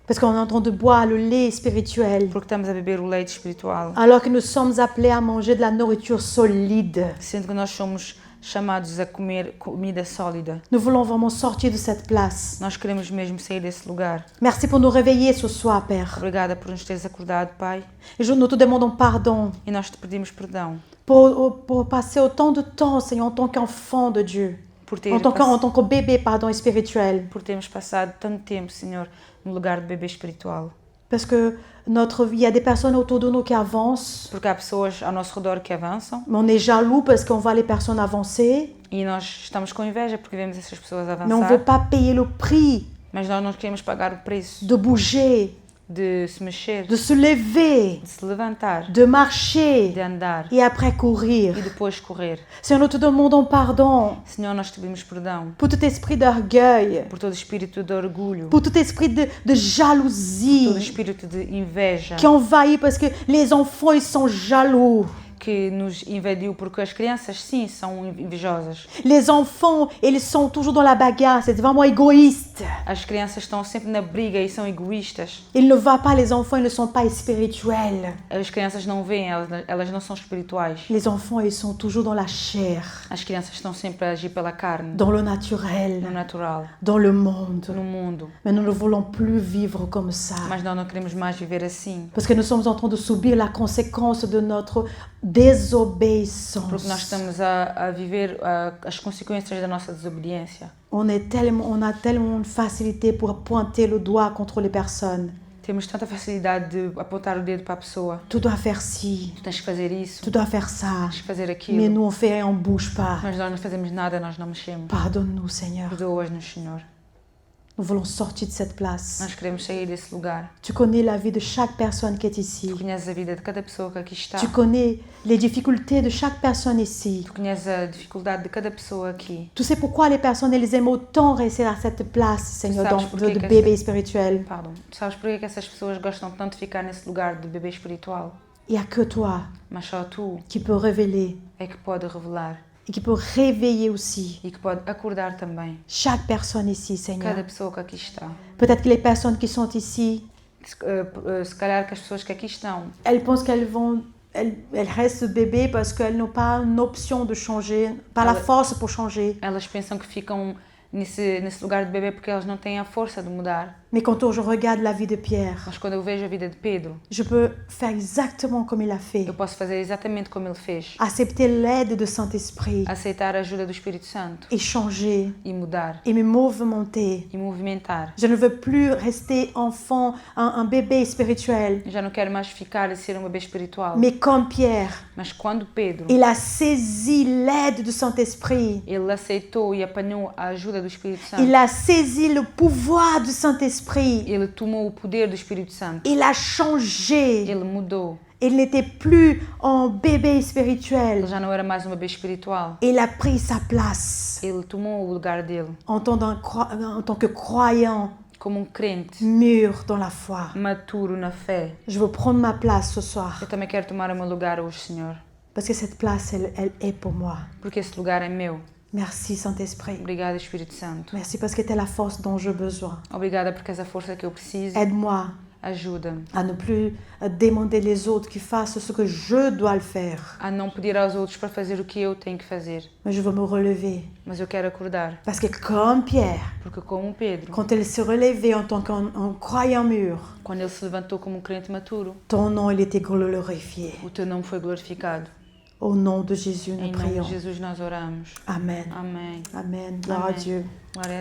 Speaker 1: Parce qu'on entend de boire le lait spirituel.
Speaker 2: porque estamos a beber o leite espiritual,
Speaker 1: Alors que nous sommes appelés à manger de la nourriture solide.
Speaker 2: sendo que nós somos chamados a comer comida sólida.
Speaker 1: Nous voulons vraiment sortir de cette place.
Speaker 2: Nós queremos mesmo sair desse lugar.
Speaker 1: Merci pour nous réveiller ce soir, Père.
Speaker 2: Obrigada por nos teres acordado, Pai,
Speaker 1: Et nous te demandons pardon
Speaker 2: e nós te pedimos perdão
Speaker 1: pour passer autant de temps, Seigneur, en tant qu'enfant de Dieu.
Speaker 2: por
Speaker 1: En tant que bébé, pardon, spirituel.
Speaker 2: por termos passado tanto tempo, Senhor, no lugar de bebê espiritual.
Speaker 1: Parce que il y a des personnes autour de nous qui avancent.
Speaker 2: Porque há pessoas ao nosso redor que avançam
Speaker 1: Mais on est jaloux parce qu'on voit les personnes avancer.
Speaker 2: e nós estamos com inveja porque vemos essas pessoas
Speaker 1: Mais on ne veut
Speaker 2: avançar,
Speaker 1: pas payer le prix
Speaker 2: mas nós não queremos pagar o preço
Speaker 1: de bouger,
Speaker 2: de se mexer,
Speaker 1: de se lever,
Speaker 2: de se levantar,
Speaker 1: de marcher
Speaker 2: de andar
Speaker 1: et après courir.
Speaker 2: e depois correr.
Speaker 1: Seigneur, nous te demandons pardon
Speaker 2: Senhor, nós te pedimos perdão
Speaker 1: pour tout esprit d'orgueil,
Speaker 2: por todo espírito de orgulho,
Speaker 1: pour tout esprit de
Speaker 2: todo
Speaker 1: jalousie
Speaker 2: espírito de inveja
Speaker 1: qui envahit parce que les enfants, ils sont jaloux.
Speaker 2: que nos invadiu, porque as crianças, sim, são invejosas.
Speaker 1: Les enfants, ils sont toujours dans la bagarre, c'est vraiment égoïste.
Speaker 2: As crianças estão sempre na briga e são egoístas.
Speaker 1: Ils ne voient pas, les enfants, ils ne sont pas spirituels.
Speaker 2: As crianças não veem, elas não são espirituais.
Speaker 1: Les enfants, ils sont toujours dans la chair,
Speaker 2: As crianças estão sempre a agir pela carne,
Speaker 1: dans le
Speaker 2: no
Speaker 1: naturel,
Speaker 2: natural,
Speaker 1: dans le monde.
Speaker 2: no mundo.
Speaker 1: Mais nous ne voulons plus vivre comme ça.
Speaker 2: Mas nós não queremos mais viver assim,
Speaker 1: Parce que nous sommes en train de subir la conséquence de notre désobéissance.
Speaker 2: porque nós estamos a viver as consequências da nossa desobediência.
Speaker 1: On a tellement une facilité pour pointer le doigt contre les personnes.
Speaker 2: Temos tanta facilidade de apontar o dedo para a pessoa.
Speaker 1: Tu dois faire ci,
Speaker 2: Tu tens que fazer isso,
Speaker 1: tu dois faire ça.
Speaker 2: tens que fazer
Speaker 1: Mais
Speaker 2: aquilo.
Speaker 1: nous, on fait rien, on bouge pas.
Speaker 2: Mas nós não fazemos nada, nós não mexemos.
Speaker 1: Pardonne-nous, Seigneur.
Speaker 2: Perdoa-nos, Senhor.
Speaker 1: Nous voulons sortir de cette place.
Speaker 2: Nós queremos sair desse lugar.
Speaker 1: Tu connais la vie de chaque personne qui est ici.
Speaker 2: Tu conheces a vida de cada pessoa que aqui está.
Speaker 1: Tu connais les difficultés de chaque personne ici.
Speaker 2: Tu conheces a dificuldade de cada pessoa aqui.
Speaker 1: Tu sais pourquoi les personnes, elles aiment autant rester à cette place, Seigneur,
Speaker 2: Sabes
Speaker 1: de
Speaker 2: porquê que
Speaker 1: bébé spirituel.
Speaker 2: Pardon. Tu sabes porquê que essas pessoas gostam tanto de ficar nesse lugar de bebê espiritual?
Speaker 1: Il n'y a que toi
Speaker 2: Mas só tu
Speaker 1: qui peux révéler
Speaker 2: é que pode revelar
Speaker 1: et qui peut réveiller aussi
Speaker 2: e que pode acordar também
Speaker 1: chaque personne ici, Seigneur.
Speaker 2: cada pessoa que aqui está.
Speaker 1: Peut-être que les personnes qui sont ici,
Speaker 2: Se calhar que as pessoas que aqui estão,
Speaker 1: elles pensent elles restent bébés parce qu'elles n'ont pas une option de changer, pas la force pour changer.
Speaker 2: elas pensam que ficam nesse lugar de bebê porque elas não têm a força de mudar.
Speaker 1: Mais quand je regarde la vie de Pierre,
Speaker 2: Mas quando eu vejo a vida de Pedro,
Speaker 1: je peux faire exactement comme il a fait.
Speaker 2: eu posso fazer exatamente como ele fez.
Speaker 1: Accepter l'aide de Saint-Esprit
Speaker 2: Aceitar a ajuda do Espírito Santo
Speaker 1: et changer
Speaker 2: e mudar
Speaker 1: et me movimenter.
Speaker 2: e movimentar.
Speaker 1: Je ne veux plus rester enfant, un bébé spirituel.
Speaker 2: Eu já não quero mais ficar e ser um bebê espiritual.
Speaker 1: Mais comme Pierre,
Speaker 2: Mas quando Pedro,
Speaker 1: il a saisi l'aide du Saint-Esprit.
Speaker 2: ele aceitou e apanhou a ajuda do Espírito Santo,
Speaker 1: Il a saisi le pouvoir du Saint-Esprit.
Speaker 2: ele tomou o poder do Espírito Santo.
Speaker 1: Il a changé.
Speaker 2: Ele mudou.
Speaker 1: Il n'était plus un bébé
Speaker 2: Ele
Speaker 1: spirituel.
Speaker 2: já não era mais um bebê espiritual.
Speaker 1: Il a pris sa place
Speaker 2: Ele tomou o lugar dele
Speaker 1: en tant que croyant
Speaker 2: como crente,
Speaker 1: mûr dans la foi.
Speaker 2: maturo na fé.
Speaker 1: Je veux prendre ma place ce soir
Speaker 2: Eu também quero tomar o meu lugar hoje, Senhor,
Speaker 1: parce que cette place, elle est pour moi.
Speaker 2: porque esse lugar é meu.
Speaker 1: Merci Saint-Esprit.
Speaker 2: Obrigada, Espírito Santo.
Speaker 1: Merci parce que tu es la force dont j'ai besoin.
Speaker 2: Obrigada porque és a força que eu preciso.
Speaker 1: Aide-moi
Speaker 2: Ajuda-me
Speaker 1: à ne plus demander les autres qui fassent ce que je dois le faire.
Speaker 2: a não pedir aos outros para fazer o que eu tenho que fazer,
Speaker 1: Mais je veux me relever.
Speaker 2: mas eu quero acordar,
Speaker 1: Parce que comme Pierre,
Speaker 2: porque como Pedro,
Speaker 1: quand il se relevait en tant qu'un croyant mûr,
Speaker 2: quando ele se levantou como um crente maturo,
Speaker 1: ton nom, il était glorifié.
Speaker 2: o teu nome foi glorificado.
Speaker 1: Au nom de Jésus, nous
Speaker 2: Em nome
Speaker 1: prions.
Speaker 2: de Jesus nós oramos.
Speaker 1: Amen.
Speaker 2: Amém.
Speaker 1: Amen. Gloire à
Speaker 2: Amen.
Speaker 1: Dieu.
Speaker 2: Glória a